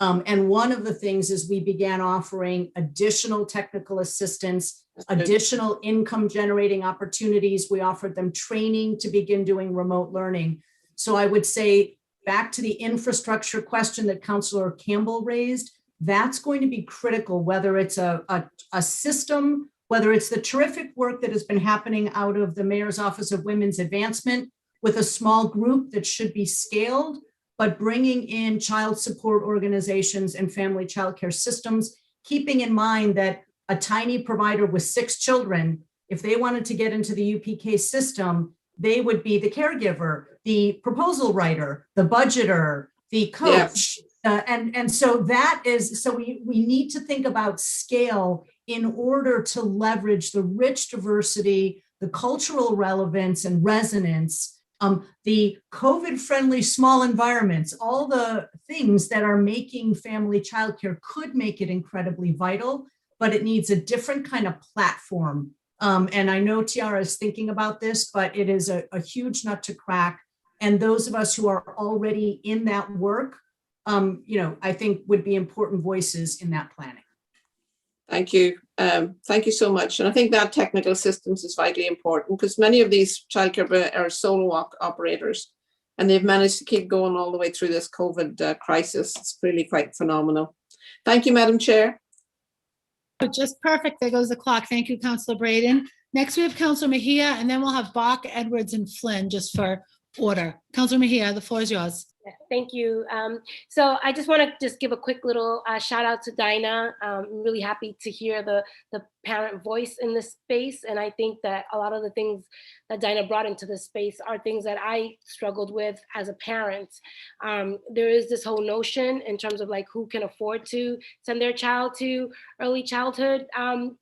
And one of the things is we began offering additional technical assistance, additional income generating opportunities. We offered them training to begin doing remote learning. So I would say back to the infrastructure question that Councillor Campbell raised, that's going to be critical, whether it's a system, whether it's the terrific work that has been happening out of the Mayor's Office of Women's Advancement with a small group that should be scaled, but bringing in child support organizations and family childcare systems, keeping in mind that a tiny provider with 6 children, if they wanted to get into the UPK system, they would be the caregiver, the proposal writer, the budgeter, the coach. Yeah. And so that is, so we need to think about scale in order to leverage the rich diversity, the cultural relevance and resonance, the COVID-friendly small environments, all the things that are making family childcare could make it incredibly vital, but it needs a different kind of platform. And I know Tiara is thinking about this, but it is a huge nut to crack. And those of us who are already in that work, I think would be important voices in that planning. Thank you. Thank you so much. And I think that technical assistance is vitally important, because many of these childcare are solo operators, and they've managed to keep going all the way through this COVID crisis. It's really quite phenomenal. Thank you, Madam Chair. Just perfect. There goes the clock. Thank you, Councillor Braden. Next, we have Councillor Mejia, and then we'll have Bach, Edwards, and Flynn, just for order. Councillor Mejia, the floor is yours. Thank you. So I just want to just give a quick little shout out to Dinah. I'm really happy to hear the parent voice in this space. And I think that a lot of the things that Dinah brought into this space are things that I struggled with as a parent. There is this whole notion in terms of like who can afford to send their child to early childhood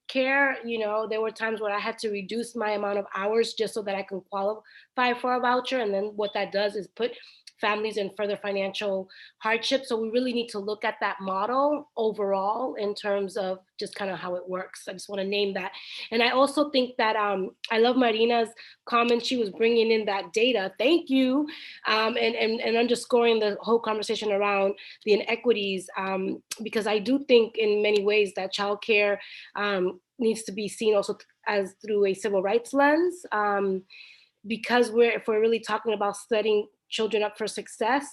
care. You know, there were times where I had to reduce my amount of hours just so that I can qualify for a voucher. And then what that does is put families in further financial hardship. So we really need to look at that model overall in terms of just kind of how it works. I just want to name that. And I also think that I love Marina's comment. She was bringing in that data. Thank you. And underscoring the whole conversation around the inequities, because I do think in many ways that childcare needs to be seen also as through a civil rights lens. Because if we're really talking about children up for success.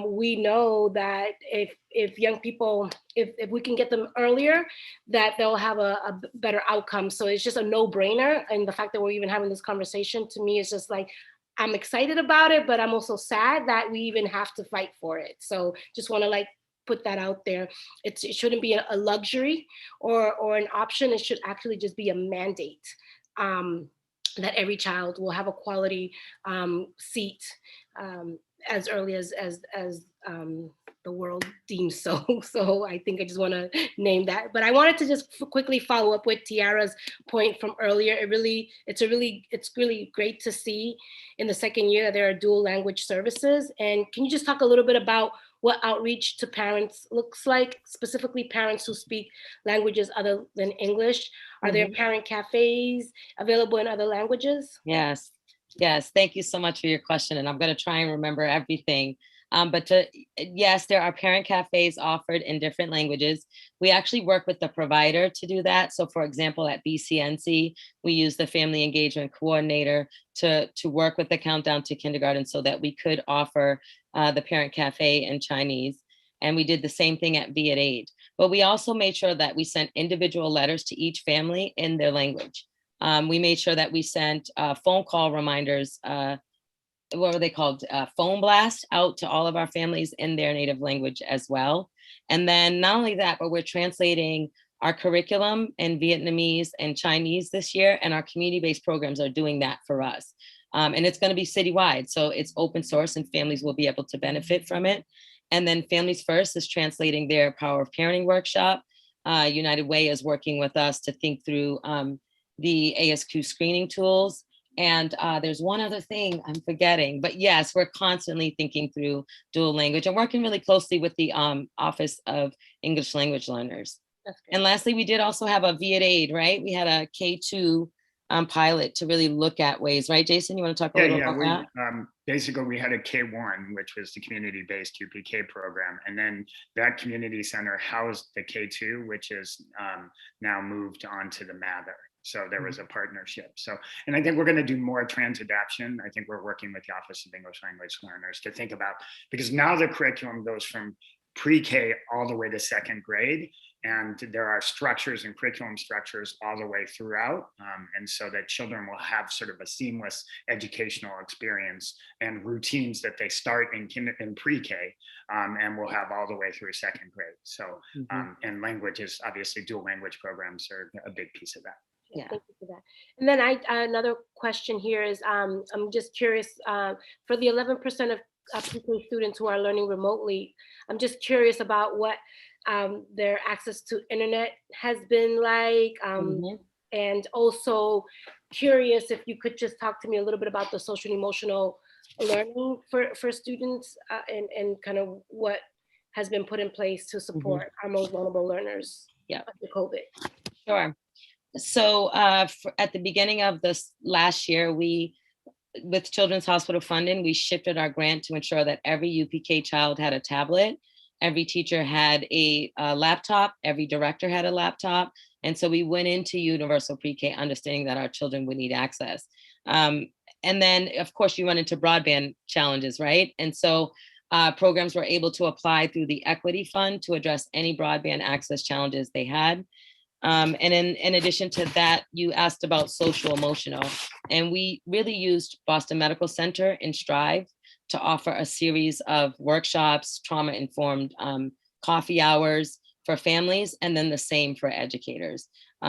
We know that if young people, if we can get them earlier, that they'll have a better outcome. So it's just a no-brainer. And the fact that we're even having this conversation, to me, is just like, I'm excited about it, but I'm also sad that we even have to fight for it. So just want to like put that out there. It shouldn't be a luxury or an option. It should actually just be a mandate. That every child will have a quality seat as early as the world deems so. So I think I just want to name that. But I wanted to just quickly follow up with Tiara's point from earlier. It's really great to see in the second year that there are dual language services. And can you just talk a little bit about what outreach to parents looks like, specifically parents who speak languages other than English? Are there parent cafes available in other languages? Yes. Thank you so much for your question. And I'm going to try and remember everything. Yes, there are parent cafes offered in different languages. We actually work with the provider to do that. So for example, at BCNC, we use the family engagement coordinator to work with the Countdown to Kindergarten so that we could offer the parent cafe in Chinese. And we did the same thing at Viet. But we also made sure that we sent individual letters to each family in their language. We made sure that we sent phone call reminders, what were they called? Phone blast out to all of our families in their native language as well. And then not only that, but we're translating our curriculum in Vietnamese and Chinese this year, and our community-based programs are doing that for us. And it's going to be citywide, so it's open source and families will be able to benefit from it. And then Families First is translating their Power of Parenting workshop. United Way is working with us to think through the ASQ screening tools. And there's one other thing I'm forgetting, but yes, we're constantly thinking through dual language and working really closely with the Office of English Language Learners. And lastly, we did also have a Viet Aid, right? We had a K2 pilot to really look at ways, right? Jason, you want to talk a little about that? Basically, we had a K1, which was the community-based UPK program. And then that community center housed the K2, which is now moved on to the Mather. So there was a partnership. So, and I think we're going to do more trans-adaption. I think we're working with the Office of English Language Learners to think about, because now the curriculum goes from pre-K all the way to second grade. And there are structures and curriculum structures all the way throughout. And so that children will have sort of a seamless educational experience and routines that they start in pre-K and will have all the way through second grade. So, and languages, obviously dual language programs are a big piece of that. Yeah. Thank you for that. And then another question here is, I'm just curious, for the 11% of pre-K students who are learning remotely, I'm just curious about what their access to internet has been like. And also curious if you could just talk to me a little bit about the social and emotional learning for students and kind of what has been put in place to support our most vulnerable learners after COVID. Sure. So at the beginning of this last year, with Children's Hospital funding, we shifted our grant to ensure that every UPK child had a tablet. Every teacher had a laptop, every director had a laptop. And so we went into universal pre-K understanding that our children would need access. And then of course you run into broadband challenges, right? And so programs were able to apply through the Equity Fund to address any broadband access challenges they had. And in addition to that, you asked about social emotional, and we really used Boston Medical Center and Strive to offer a series of workshops, trauma-informed coffee hours for families, and then the same for educators.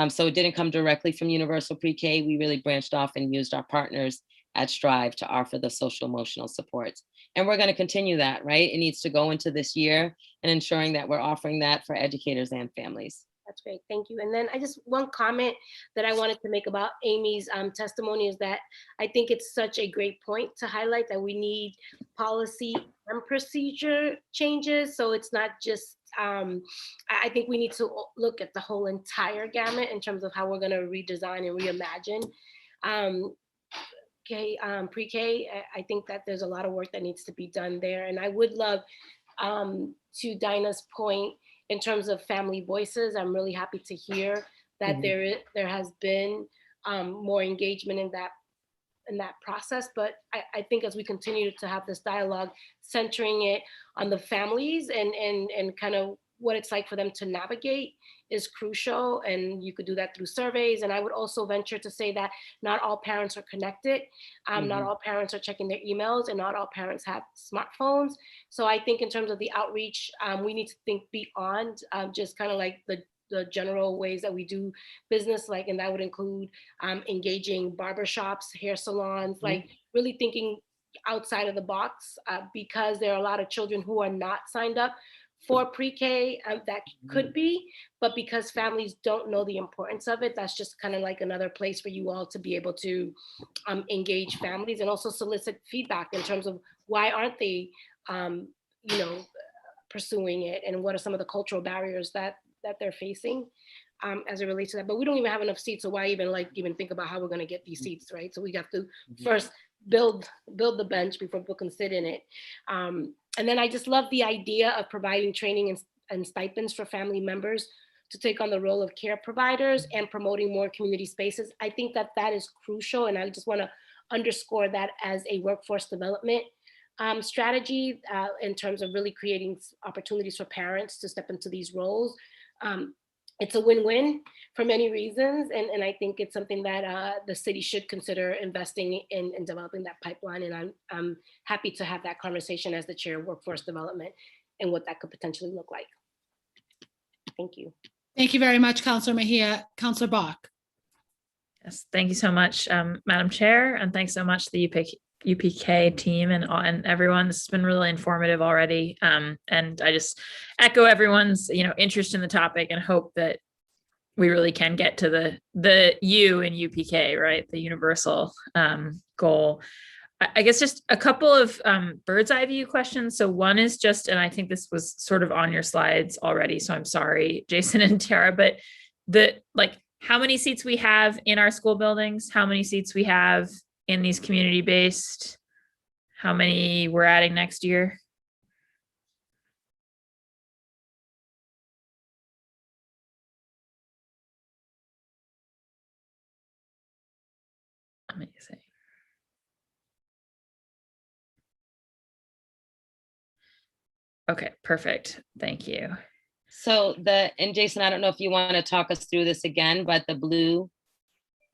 So it didn't come directly from Universal Pre-K. We really branched off and used our partners at Strive to offer the social emotional supports. And we're going to continue that, right? It needs to go into this year and ensuring that we're offering that for educators and families. That's great, thank you. And then one comment that I wanted to make about Amy's testimony is that I think it's such a great point to highlight that we need policy and procedure changes. So it's not just, I think we need to look at the whole entire gamut in terms of how we're gonna redesign and reimagine pre-K. I think that there's a lot of work that needs to be done there. And I would love, to Dinah's point, in terms of family voices, I'm really happy to hear that there has been more engagement in that that process. But I think as we continue to have this dialogue, centering it on the families and kind of what it's like for them to navigate is crucial. And you could do that through surveys. And I would also venture to say that not all parents are connected. Not all parents are checking their emails, and not all parents have smartphones. So I think in terms of the outreach, we need to think beyond just kind of like the general ways that we do business, like, and that would include engaging barbershops, hair salons, like really thinking outside of the box, because there are a lot of children who are not signed up for pre-K that could be, but because families don't know the importance of it, that's just kind of like another place for you all to be able to engage families and also solicit feedback in terms of why aren't they, pursuing it, and what are some of the cultural barriers that they're facing as it relates to that. But we don't even have enough seats, so why even think about how we're going to get these seats, right? So we have to first build the bench before people can sit in it. And then I just love the idea of providing training and stipends for family members to take on the role of care providers and promoting more community spaces. I think that is crucial, and I just want to underscore that as a workforce development strategy in terms of really creating opportunities for parents to step into these roles. It's a win-win for many reasons, and I think it's something that the city should consider investing in developing that pipeline. And I'm happy to have that conversation as the chair of workforce development and what that could potentially look like. Thank you. Thank you very much, Councilor Mejia. Councilor Bach. Yes, thank you so much, Madam Chair, and thanks so much to the UPK team and everyone. This has been really informative already. And I just echo everyone's, interest in the topic and hope that we really can get to the U in UPK, right? The universal goal. I guess just a couple of bird's eye view questions. So one is just, and I think this was sort of on your slides already, so I'm sorry, Jason and Tara, but how many seats we have in our school buildings, how many seats we have in these community-based, how many we're adding next year? Amazing. Okay, perfect. Thank you. So and Jason, I don't know if you want to talk us through this again, but the blue,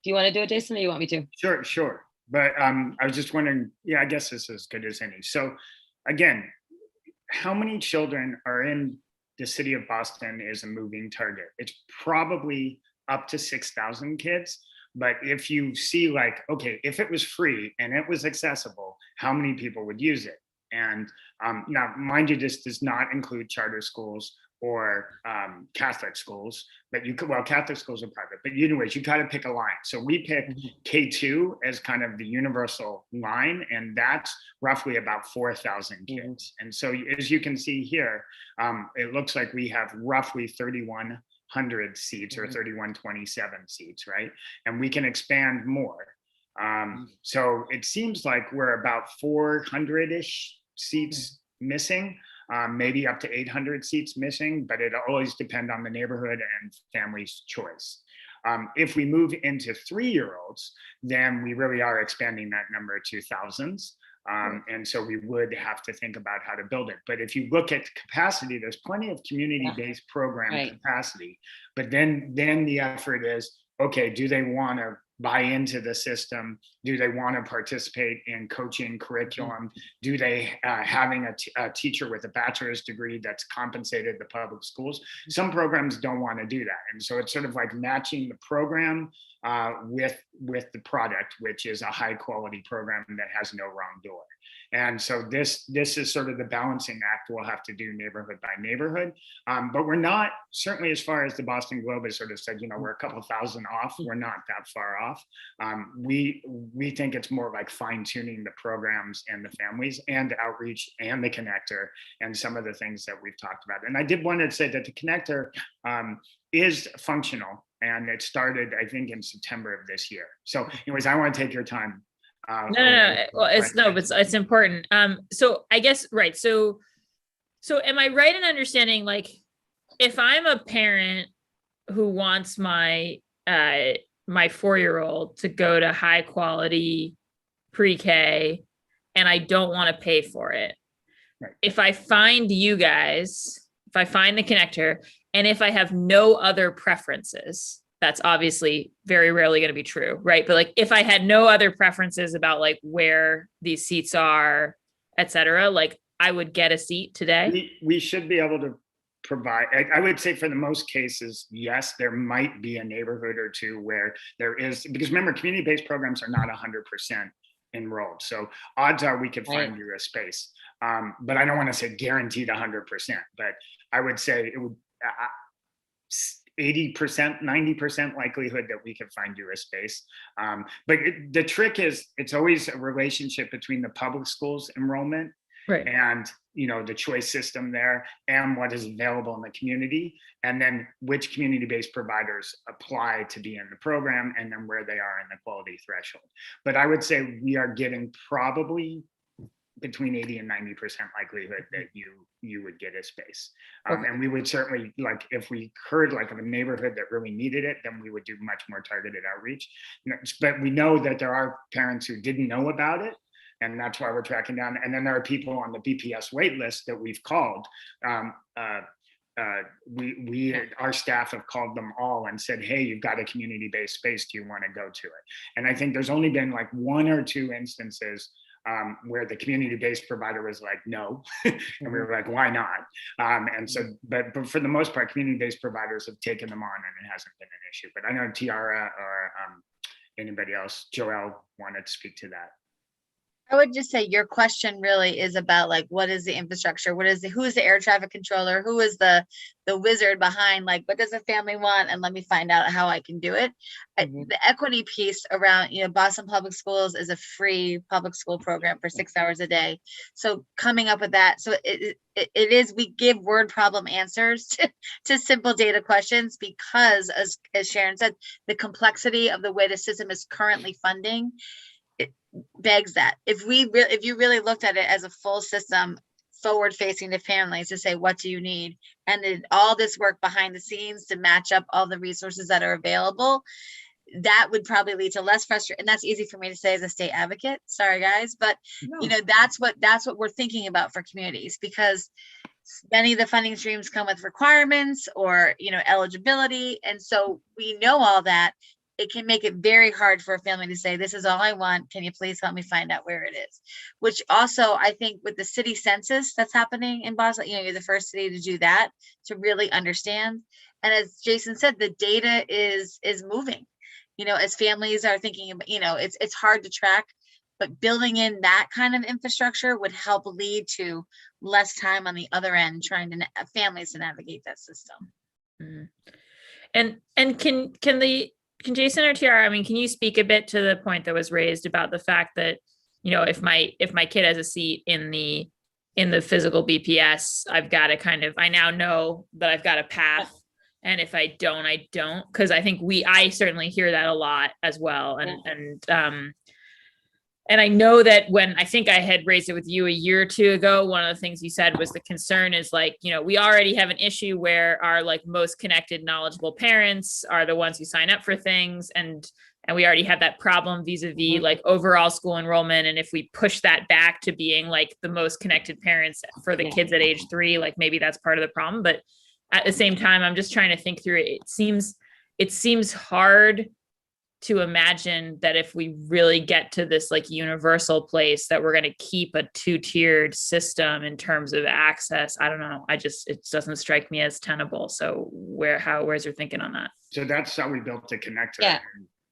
do you want to do it, Jason, or you want me to? Sure. But I was just wondering, I guess this is as good as any. So again, how many children are in the city of Boston is a moving target. It's probably up to 6,000 kids. But if you see okay, if it was free and it was accessible, how many people would use it? And now, mind you, this does not include charter schools or Catholic schools, but Catholic schools are private, but anyways, you got to pick a line. So we picked K2 as kind of the universal line, and that's roughly about 4,000 kids. And so as you can see here, it looks like we have roughly 3,100 seats or 3,127 seats, right? And we can expand more. So it seems like we're about 400-ish seats missing. Maybe up to 800 seats missing, but it always depends on the neighborhood and family's choice. If we move into 3-year-olds, then we really are expanding that number to thousands. And so we would have to think about how to build it. But if you look at capacity, there's plenty of community-based program capacity. But then the effort is, okay, do they want to buy into the system? Do they want to participate in coaching curriculum? Do they having a teacher with a bachelor's degree that's compensated the public schools? Some programs don't want to do that. And so it's sort of like matching the program with the product, which is a high quality program that has no wrong door. And so this is sort of the balancing act we'll have to do neighborhood by neighborhood. But we're not, certainly as far as the Boston Globe has sort of said, we're a couple thousand off. We're not that far off. We think it's more like fine tuning the programs and the families and the outreach and the connector and some of the things that we've talked about. And I did want to say that the connector is functional, and it started, I think, in September of this year. So anyways, I want to take your time. No. Well, it's important. So I guess, right. So am I right in understanding, if I'm a parent who wants my 4-year-old to go to high quality pre-K and I don't want to pay for it. Right. If I find you guys, if I find the connector, and if I have no other preferences, that's obviously very rarely going to be true, right? But like if I had no other preferences about like where these seats are, et cetera, like I would get a seat today. We should be able to provide, I would say for the most cases, yes, there might be a neighborhood or two where there is, because remember, community-based programs are not 100% enrolled. So odds are we could find you a space. But I don't want to say guaranteed 100%, but I would say it would 80%, 90% likelihood that we could find you a space. But the trick is it's always a relationship between the public schools enrollment and the choice system there and what is available in the community, and then which community-based providers apply to be in the program, and then where they are in the quality threshold. But I would say we are getting probably between 80 and 90% likelihood that you would get a space. And we would certainly, like, if we heard like of a neighborhood that really needed it, then we would do much more targeted outreach. But we know that there are parents who didn't know about it, and that's why we're tracking down. And then there are people on the BPS wait list that we've called. Our staff have called them all and said, hey, you've got a community-based space, do you want to go to it? And I think there's only been like 1 or 2 instances where the community-based provider was like, no, and we were like, why not? And so, but for the most part, community-based providers have taken them on, and it hasn't been an issue. But I know Tiara or anybody else, Joelle, wanted to speak to that. I would just say your question really is about like, what is the infrastructure? Who is the air traffic controller? Who is the wizard behind, like, what does a family want? And let me find out how I can do it. The equity piece around, Boston Public Schools is a free public school program for 6 hours a day. So coming up with that, so it is, we give word problem answers to simple data questions, because as Sharon said, the complexity of the way the system is currently funding, it begs that if you really looked at it as a full system forward facing to families to say, what do you need? And then all this work behind the scenes to match up all the resources that are available, that would probably lead to less frustration. And that's easy for me to say as a state advocate. Sorry, guys. But that's what we're thinking about for communities, because many of the funding streams come with requirements or, eligibility. And so we know all that. It can make it very hard for a family to say, this is all I want. Can you please help me find out where it is? Which also, I think with the city census that's happening in Boston, you're the first city to do that, to really understand. And as Jason said, the data is moving, as families are thinking about, it's hard to track, but building in that kind of infrastructure would help lead to less time on the other end, trying to families to navigate that system. And can Jason or Tiara, can you speak a bit to the point that was raised about the fact that, if my kid has a seat in the physical BPS, I've got to I now know that I've got a path. And if I don't, I don't. Cause I think I certainly hear that a lot as well. And I know that when I think I had raised it with you a year or two ago, one of the things you said was the concern is like, we already have an issue where our like most connected, knowledgeable parents are the ones who sign up for things. And we already have that problem vis-a-vis like overall school enrollment. And if we push that back to being like the most connected parents for the kids at age 3, like maybe that's part of the problem. But at the same time, I'm just trying to think through it. It seems hard to imagine that if we really get to this like universal place that we're going to keep a 2-tiered system in terms of access. I don't know. It doesn't strike me as tenable. So where's your thinking on that? So that's how we built the connector. Yeah.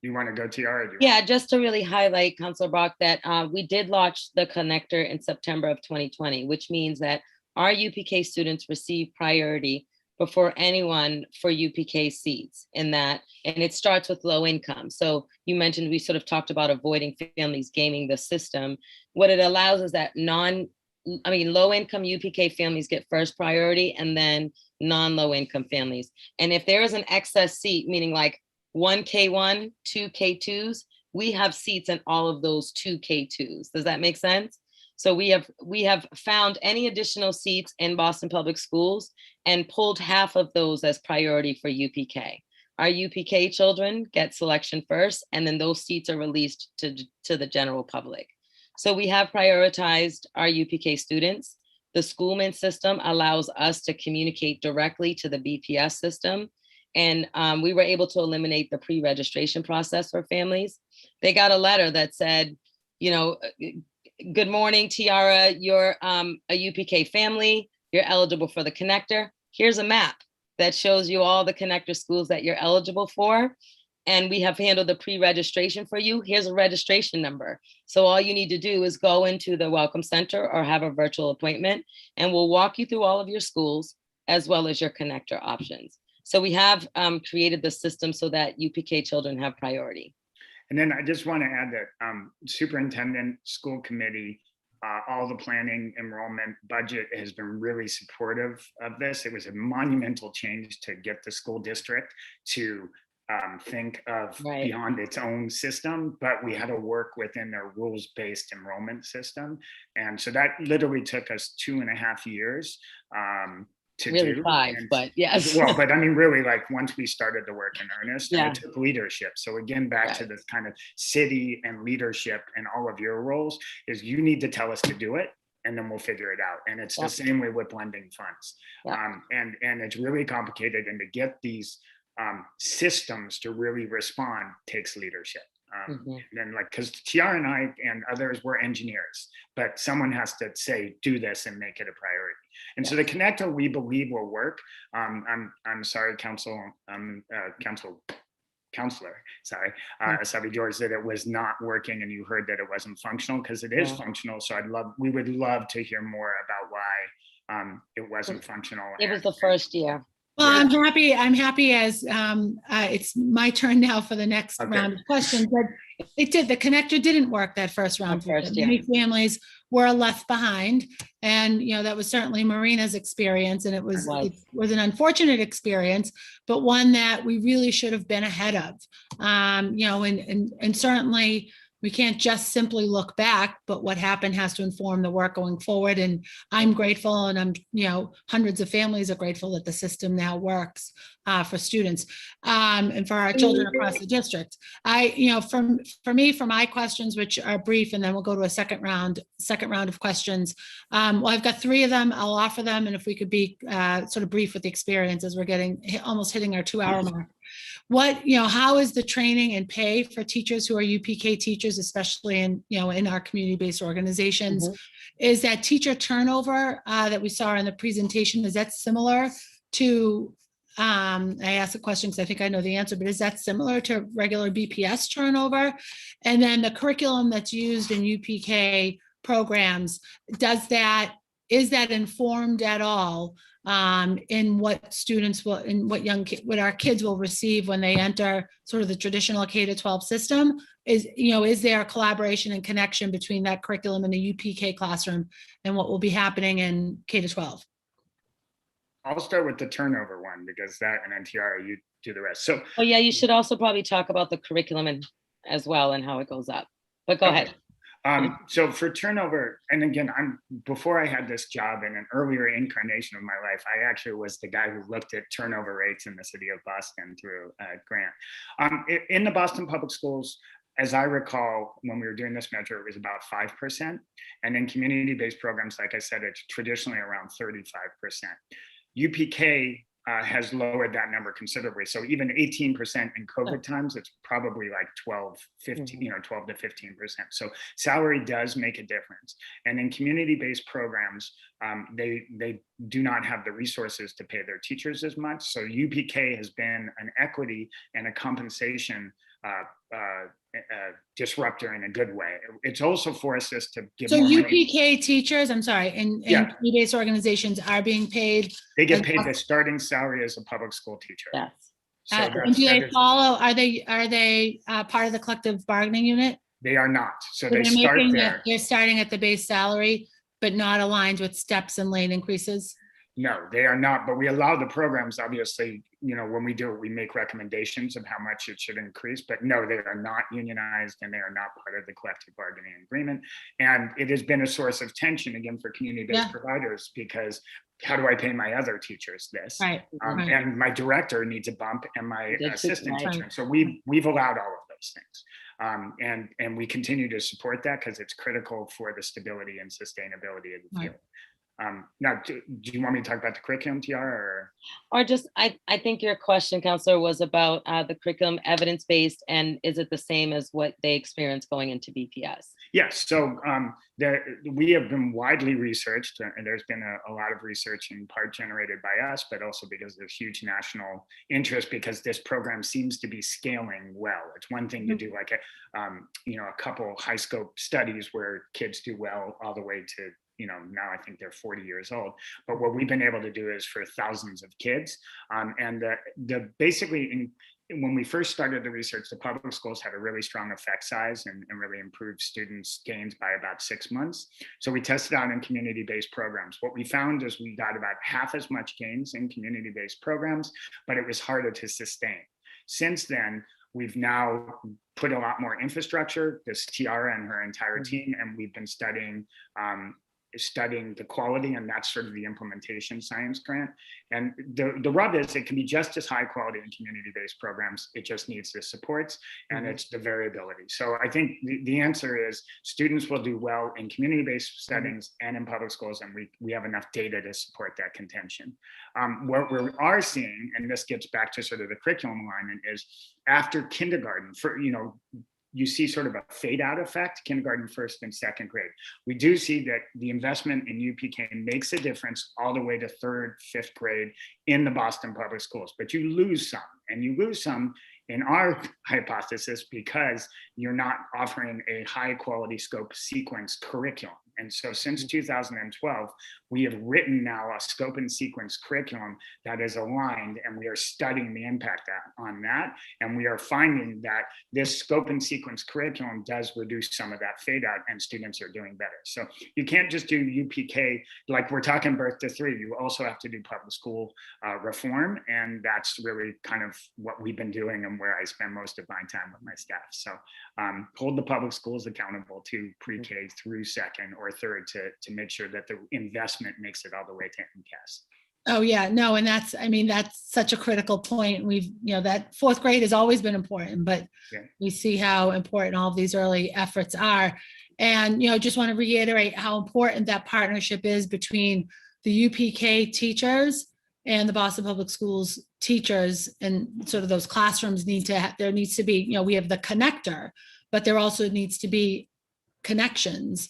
You want to go, Tiara? Yeah, just to really highlight, Councilor Brock, that we did launch the connector in September of 2020, which means that our UPK students receive priority before anyone for UPK seats in that, and it starts with low income. So you mentioned, we sort of talked about avoiding families gaming the system. What it allows is that low income UPK families get first priority, and then non-low income families. And if there is an excess seat, meaning like 1 K1, 2 K2s, we have seats in all of those 2 K2s. Does that make sense? So we have found any additional seats in Boston Public Schools and pulled half of those as priority for UPK. Our UPK children get selection first, and then those seats are released to the general public. So we have prioritized our UPK students. The Schoolman system allows us to communicate directly to the BPS system. And we were able to eliminate the pre-registration process for families. They got a letter that said, you know, good morning, Tiara, you're a UPK family, you're eligible for the connector. Here's a map that shows you all the connector schools that you're eligible for. And we have handled the pre-registration for you. Here's a registration number. So all you need to do is go into the Welcome Center or have a virtual appointment, and we'll walk you through all of your schools as well as your connector options. So we have created the system so that UPK children have priority. And then I just want to add that superintendent, school committee, all the planning, enrollment, budget has been really supportive of this. It was a monumental change to get the school district to think of beyond its own system, but we had to work within their rules-based enrollment system. And so that literally took us 2.5 years to really do. 5, and, but yes. Well, but I mean, really, like once we started the work in earnest, Yeah. and it took leadership. So again, back to this kind of city and leadership and all of your roles is you need to tell us to do it, and then we'll figure it out. And it's the same way with blending funds. And it's really complicated, and to get these systems to really respond takes leadership. And then like, because Tiara and I and others were engineers, but someone has to say, do this and make it a priority. And so the connector we believe will work. I'm sorry, counselor, sorry, Asabi George, that it was not working and you heard that it wasn't functional, because it is functional. So we would love to hear more about why it wasn't functional. It was the first year. Well, I'm happy as it's my turn now for the next round of questions, but the connector didn't work that first round. Many families were left behind, and that was certainly Marina's experience, and it was an unfortunate experience, but one that we really should have been ahead of. And certainly we can't just simply look back, but what happened has to inform the work going forward. And I'm grateful, and hundreds of families are grateful that the system now works for students and for our children across the district. For my questions, which are brief, and then we'll go to a second round of questions. Well, I've got 3 of them. I'll offer them, and if we could be sort of brief with the experience, as we're almost hitting our 2-hour mark. How is the training and pay for teachers who are UPK teachers, especially in our community-based organizations? Is that teacher turnover that we saw in the presentation, is that similar to, I asked the question because I think I know the answer, but is that similar to regular BPS turnover? And then the curriculum that's used in UPK programs, is that informed at all in what students will, in what our kids will receive when they enter sort of the traditional K-12 system? Is there a collaboration and connection between that curriculum in the UPK classroom and what will be happening in K-12? I'll start with the turnover one, because that, and then Tiara, you do the rest. So, oh yeah, you should also probably talk about the curriculum as well and how it goes up. But go ahead. So for turnover, and again, before I had this job in an earlier incarnation of my life, I actually was the guy who looked at turnover rates in the city of Boston through a grant. In the Boston public schools, as I recall, when we were doing this measure, it was about 5%. And in community-based programs, like I said, it's traditionally around 35%. UPK has lowered that number considerably. So even 18% in COVID times, it's probably like 12 to 15%. So salary does make a difference. And in community-based programs, they do not have the resources to pay their teachers as much. So UPK has been an equity and a compensation disruptor in a good way. It's also forced us to give so more UPK money. Teachers, I'm sorry, in community-based organizations are being paid. They get paid the starting salary as a public school teacher. Yes. So And do they follow? Are they part of the collective bargaining unit? They are not. So they they're start there. They're starting at the base salary, but not aligned with steps and lane increases. No, they are not, but we allow the programs, obviously, when we do it, we make recommendations of how much it should increase, but no, they are not unionized and they are not part of the collective bargaining agreement. And it has been a source of tension, again, for community-based providers, because how do I pay my other teachers this? Right. And my director needs a bump and my assistant teacher. So we've allowed all of those things. And we continue to support that because it's critical for the stability and sustainability of the field. Now, do you want me to talk about the curriculum, Tiara, Or just, I think your question, Counselor, was about the curriculum evidence-based, and is it the same as what they experience going into BPS? Yes, so we have been widely researched, and there's been a lot of research in part generated by us, but also because there's huge national interest because this program seems to be scaling well. It's one thing to do like a couple high scope studies where kids do well all the way to, now I think they're 40 years old. But what we've been able to do is for thousands of kids. And basically, when we first started the research, the public schools had a really strong effect size and really improved students' gains by about 6 months. So we tested out in community-based programs. What we found is we got about half as much gains in community-based programs, but it was harder to sustain. Since then, we've now put a lot more infrastructure, this Tiara and her entire team, and we've been studying the quality, and that's sort of the implementation science grant. And the rub is it can be just as high quality in community-based programs. It just needs the supports and it's the variability. So I think the answer is students will do well in community-based settings and in public schools, and we have enough data to support that contention. What we are seeing, and this gets back to sort of the curriculum alignment, is after kindergarten, you see sort of a fade out effect, kindergarten, first and second grade. We do see that the investment in UPK makes a difference all the way to third, fifth grade in the Boston public schools, but you lose some, and you lose some in our hypothesis because you're not offering a high quality scope sequence curriculum. And so since 2012, we have written now a scope and sequence curriculum that is aligned, and we are studying the impact on that. And we are finding that this scope and sequence curriculum does reduce some of that fade out, and students are doing better. So you can't just do UPK, like we're talking birth to 3, you also have to do public school reform. And that's really kind of what we've been doing and where I spend most of my time with my staff. So hold the public schools accountable to pre-K through second or third to make sure that the investment makes it all the way to MCAS. Oh, yeah, no, and that's such a critical point. We've, that fourth grade has always been important, but we see how important all of these early efforts are. And, just want to reiterate how important that partnership is between the UPK teachers and the Boston Public Schools teachers, and sort of those classrooms there needs to be, we have the connector, but there also needs to be connections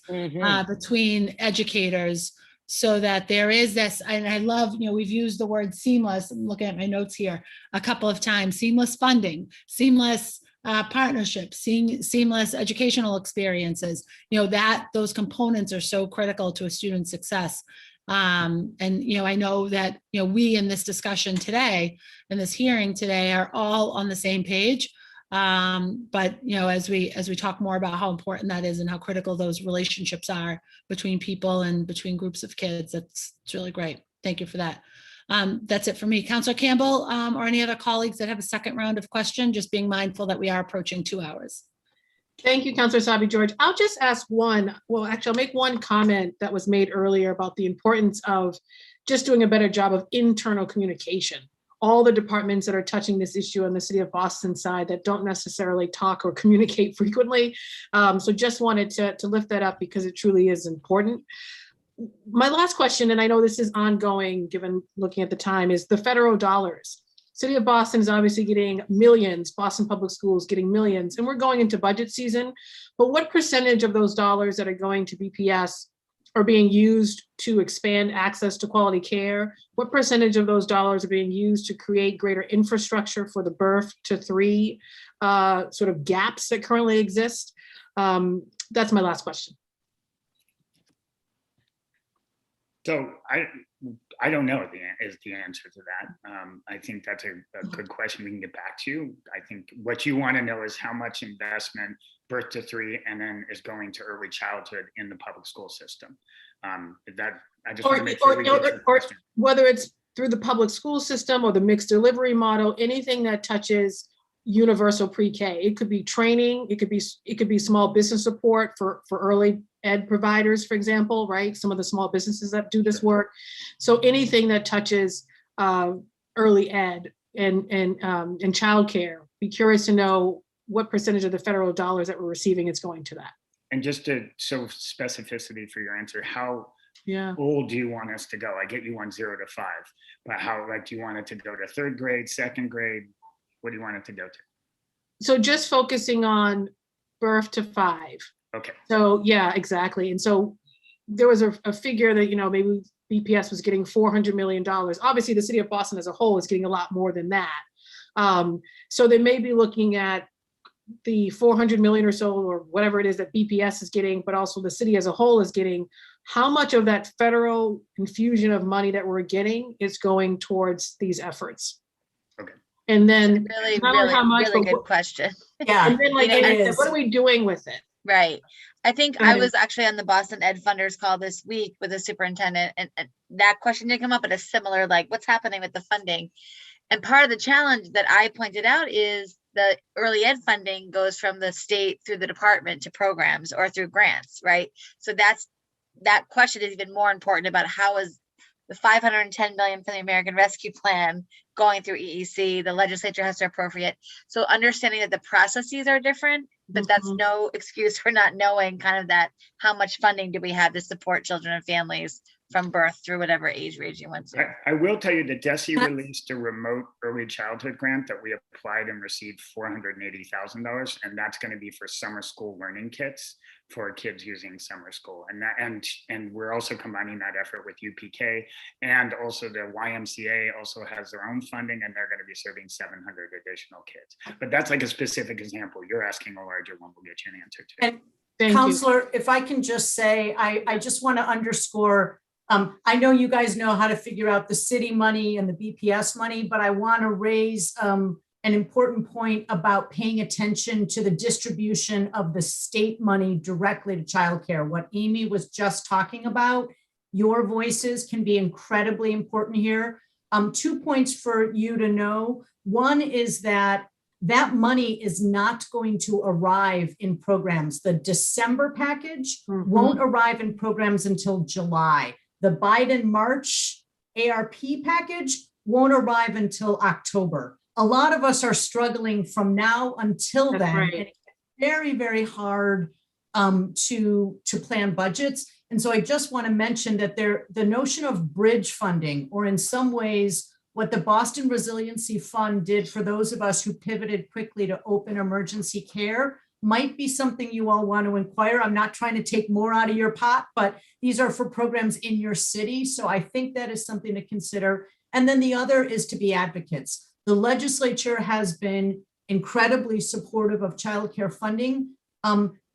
between educators so that there is this, and I love, we've used the word seamless, I'm looking at my notes here a couple of times, seamless funding, seamless partnerships, seamless educational experiences, that those components are so critical to a student's success. And, I know that, we in this discussion today, in this hearing today, are all on the same page. But, as we talk more about how important that is and how critical those relationships are between people and between groups of kids, it's really great. Thank you for that. That's it for me. Councilor Campbell, or any other colleagues that have a second round of question, just being mindful that we are approaching 2 hours. Thank you, Councilor Sabi-George. I'll just ask I'll make one comment that was made earlier about the importance of just doing a better job of internal communication. All the departments that are touching this issue on the City of Boston side that don't necessarily talk or communicate frequently. So just wanted to lift that up because it truly is important. My last question, and I know this is ongoing given looking at the time, is the federal dollars. City of Boston is obviously getting millions, Boston Public Schools getting millions, and we're going into budget season. But what percentage of those dollars that are going to BPS are being used to expand access to quality care? What percentage of those dollars are being used to create greater infrastructure for the birth to 3 sort of gaps that currently exist? That's my last question. So I don't know is the answer to that. I think that's a good question we can get back to. I think what you want to know is how much investment birth to 3 and then is going to early childhood in the public school system. I just want to make sure we get to the question. Whether it's through the public school system or the mixed delivery model, anything that touches universal pre-K. It could be training, it could be small business support for early ed providers, for example, right? Some of the small businesses that do this work. So anything that touches early ed and childcare. Be curious to know what percentage of the federal dollars that we're receiving is going to that. And just to show specificity for your answer, how Yeah. old do you want us to go? I get you want 0 to 5, but how, like, do you want it to go to 3rd grade, 2nd grade? What do you want it to go to? So just focusing on birth to 5. Okay. So yeah, exactly. And so there was a figure that, maybe BPS was getting $400 million. Obviously, the city of Boston as a whole is getting a lot more than that. So they may be looking at the 400 million or so, or whatever it is that BPS is getting, but also the city as a whole is getting. How much of that federal infusion of money that we're getting is going towards these efforts? Okay. And then Really, not only really, how much, really but good question. Yeah, and then like, it and is. what are we doing with it? Right. I think Go I ahead. was actually on the Boston Ed Funders call this week with the superintendent, and that question did come up, but a similar, like, what's happening with the funding? And part of the challenge that I pointed out is the early ed funding goes from the state through the department to programs or through grants, right? So that question is even more important about how is the $510 million for the American Rescue Plan going through EEC. The legislature has to appropriate. So understanding that the processes are different, but that's no excuse for not knowing kind of that, how much funding do we have to support children and families from birth through whatever age range you went to. I will tell you that DESE released a remote early childhood grant that we applied and received $480,000, and that's going to be for summer school learning kits for kids using summer school. And we're also combining that effort with UPK, and also the YMCA also has their own funding, and they're going to be serving 700 additional kids. But that's like a specific example. You're asking a larger one. We'll get you an answer to. And Thank you. Counselor, if I can just say, I just want to underscore, I know you guys know how to figure out the city money and the BPS money, but I want to raise an important point about paying attention to the distribution of the state money directly to childcare. What Amy was just talking about, your voices can be incredibly important here. 2 points for you to know. One is that money is not going to arrive in programs. The December package won't arrive in programs until July. The Biden March ARP package won't arrive until October. A lot of us are struggling from now until That's then. right. And it's very, very hard to plan budgets. And so I just want to mention that the notion of bridge funding, or in some ways, what the Boston Resiliency Fund did for those of us who pivoted quickly to open emergency care, might be something you all want to inquire. I'm not trying to take more out of your pot, but these are for programs in your city. So I think that is something to consider. And then the other is to be advocates. The legislature has been incredibly supportive of childcare funding.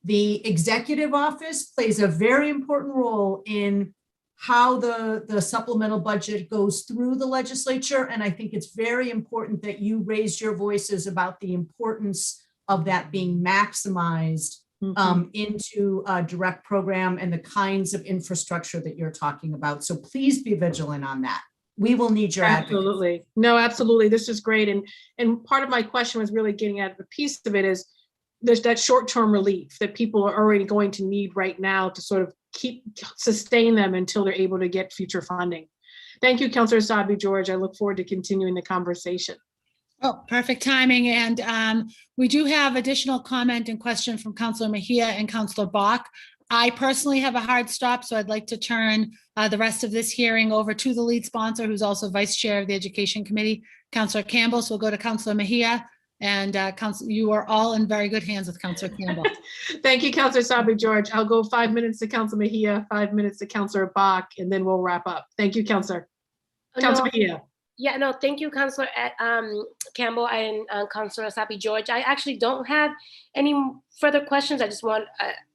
The executive office plays a very important role in how the supplemental budget goes through the legislature. And I think it's very important that you raise your voices about the importance of that being maximized into a direct program and the kinds of infrastructure that you're talking about. So please be vigilant on that. We will need your advocacy. Absolutely. No, absolutely. This is great. And part of my question was really getting at the piece of it is there's that short-term relief that people are already going to need right now to sort of sustain them until they're able to get future funding. Thank you, Councilor Sabi George. I look forward to continuing the conversation. Oh, perfect timing. And we do have additional comment and question from Councilor Mejia and Councilor Bach. I personally have a hard stop, so I'd like to turn the rest of this hearing over to the lead sponsor, who's also Vice Chair of the Education Committee, Councilor Campbell. So we'll go to Councilor Mejia, and you are all in very good hands with Councilor Campbell. Thank you, Councilor Sabi George. I'll go 5 minutes to Councilor Mejia, 5 minutes to Councilor Bach, and then we'll wrap up. Thank you, Councilor. Councilor Mejia. Yeah, no, thank you, Councilor Campbell and Councilor Sabi George. I actually don't have any further questions. I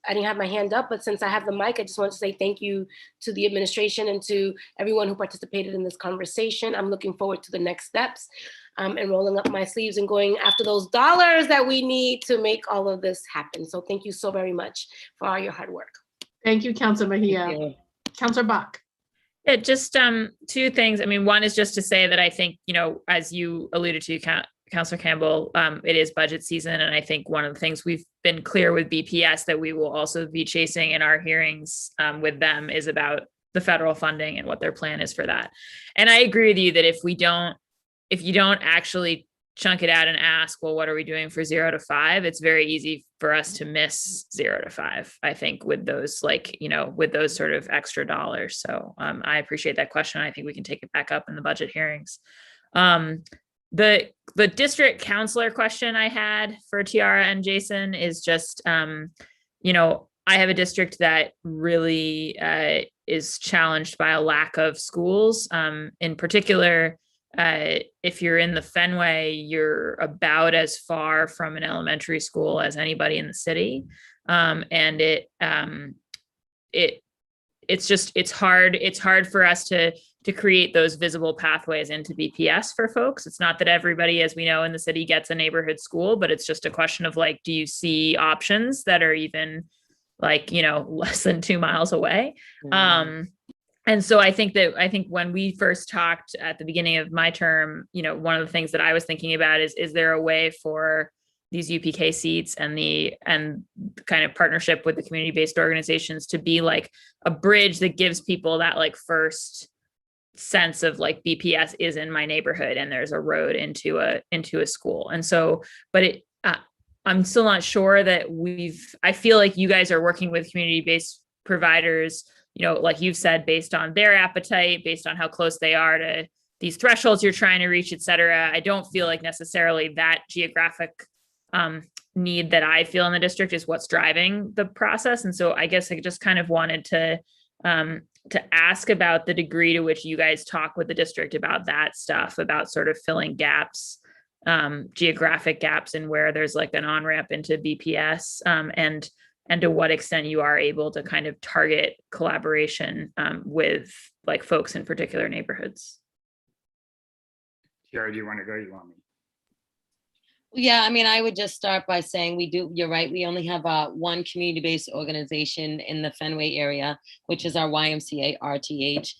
didn't have my hand up, but since I have the mic, I just want to say thank you to the administration and to everyone who participated in this conversation. I'm looking forward to the next steps and rolling up my sleeves and going after those dollars that we need to make all of this happen. So thank you so very much for all your hard work. Thank you, Councilor Mejia. Councilor Bach. Yeah, just 2 things. I mean, one is just to say that I think, as you alluded to, Councilor Campbell, it is budget season. And I think one of the things we've been clear with BPS that we will also be chasing in our hearings with them is about the federal funding and what their plan is for that. And I agree with you that if you don't actually chunk it out and ask, well, what are we doing for 0 to 5? It's very easy for us to miss 0 to 5, I think, with those, like, with those sort of extra dollars. So I appreciate that question. I think we can take it back up in the budget hearings. The district counselor question I had for Tiara and Jason is just, I have a district that really is challenged by a lack of schools. In particular, if you're in the Fenway, you're about as far from an elementary school as anybody in the city. And it's hard for us to create those visible pathways into BPS for folks. It's not that everybody, as we know in the city, gets a neighborhood school, but it's just a question of, like, do you see options that are even, like, less than 2 miles away? And so I think when we first talked at the beginning of my term, one of the things that I was thinking about is there a way for these UPK seats and the kind of partnership with the community-based organizations to be like a bridge that gives people that, like, first sense of, like, BPS is in my neighborhood and there's a road into a school. And so, but I'm still not sure that I feel like you guys are working with community-based providers, like you've said, based on their appetite, based on how close they are to these thresholds you're trying to reach, et cetera. I don't feel like necessarily that geographic need that I feel in the district is what's driving the process. And so I guess I just kind of wanted to ask about the degree to which you guys talk with the district about that stuff, about sort of filling gaps, geographic gaps, and where there's, like, an on-ramp into BPS, and to what extent you are able to kind of target collaboration with, like, folks in particular neighborhoods. Jared, do you want to go? You want me? Yeah, I mean, I would just start by saying you're right. We only have one community-based organization in the Fenway area, which is our YMCA RTH.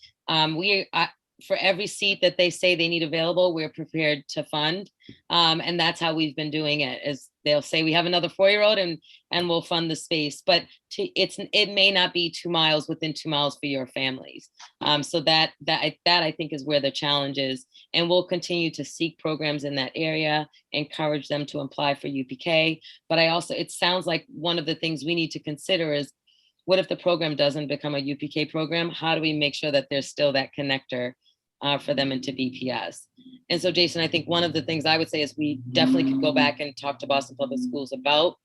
For every seat that they say they need available, we're prepared to fund. And that's how we've been doing it, is they'll say we have another 4-year-old and we'll fund the space, but it may not be 2 miles within 2 miles for your families. So that I think is where the challenge is. And we'll continue to seek programs in that area, encourage them to apply for UPK. But it sounds like one of the things we need to consider is, what if the program doesn't become a UPK program? How do we make sure that there's still that connector for them into BPS? And so, Jason, I think one of the things I would say is we definitely could go back and talk to Boston Public Schools about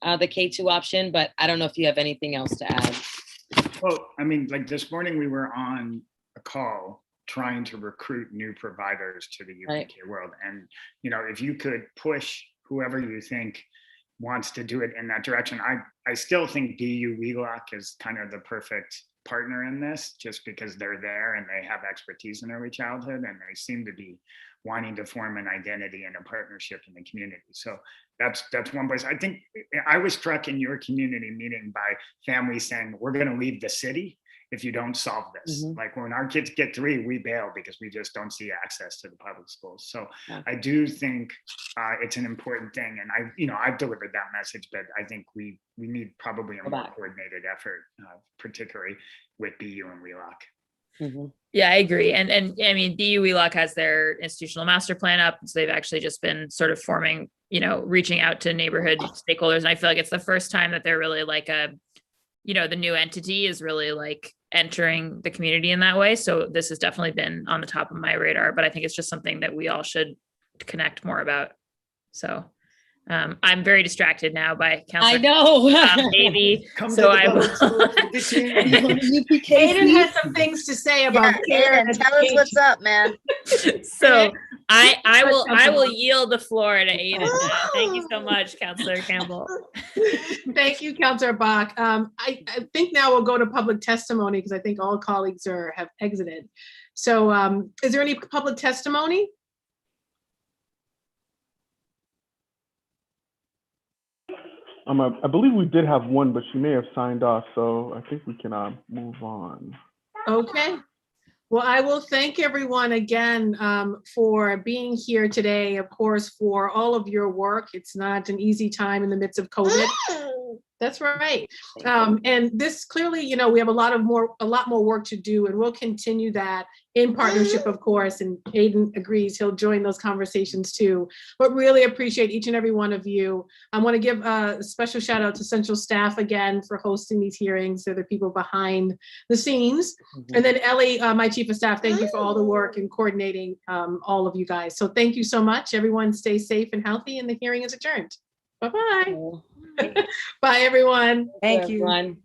the K2 option, but I don't know if you have anything else to add. Well, I mean, like, this morning we were on a call trying to recruit new providers to the UPK world. And, if you could push whoever you think wants to do it in that direction, I still think BU Wheelock is kind of the perfect partner in this, just because they're there and they have expertise in early childhood, and they seem to be wanting to form an identity and a partnership in the community. So that's one place. I think I was struck in your community meeting by families saying, we're going to leave the city if you don't solve this. Mm-hmm. Like, when our kids get 3, we bail because we just don't see access to the public schools. So I do think it's an important thing. And I've delivered that message, but I think we need probably a more coordinated effort, particularly with BU and Wheelock. Mm-hmm. Yeah, I agree. And I mean, BU Wheelock has their institutional master plan up. So they've actually just been sort of forming, reaching out to neighborhood stakeholders. And I feel like it's the first time that they're really like the new entity is really, like, entering the community in that way. So this has definitely been on the top of my radar, but I think it's just something that we all should connect more about. So I'm very distracted now by Councilor. I know. Baby. So I will. Aiden has some things to say about care. Aiden, tell us what's up, man. So I will yield the floor to Aiden. Thank you so much, Councilor Campbell. Thank you, Councilor Bach. I think now we'll go to public testimony, because I think all colleagues have exited. So is there any public testimony? I believe we did have one, but she may have signed off, so I think we can move on. Okay. Well, I will thank everyone again for being here today, of course, for all of your work. It's not an easy time in the midst of COVID. That's right. And this clearly, you know, we have a lot more work to do, and we'll continue that in partnership, of course. And Hayden agrees, he'll join those conversations too. But really appreciate each and every one of you. I want to give a special shout out to Central staff again for hosting these hearings. They're the people behind the scenes. And then Ellie, my chief of staff, thank you for all the work and coordinating all of you guys. So thank you so much. Everyone stay safe and healthy, and the hearing is adjourned. Bye-bye. Bye, everyone. Thank you. Everyone.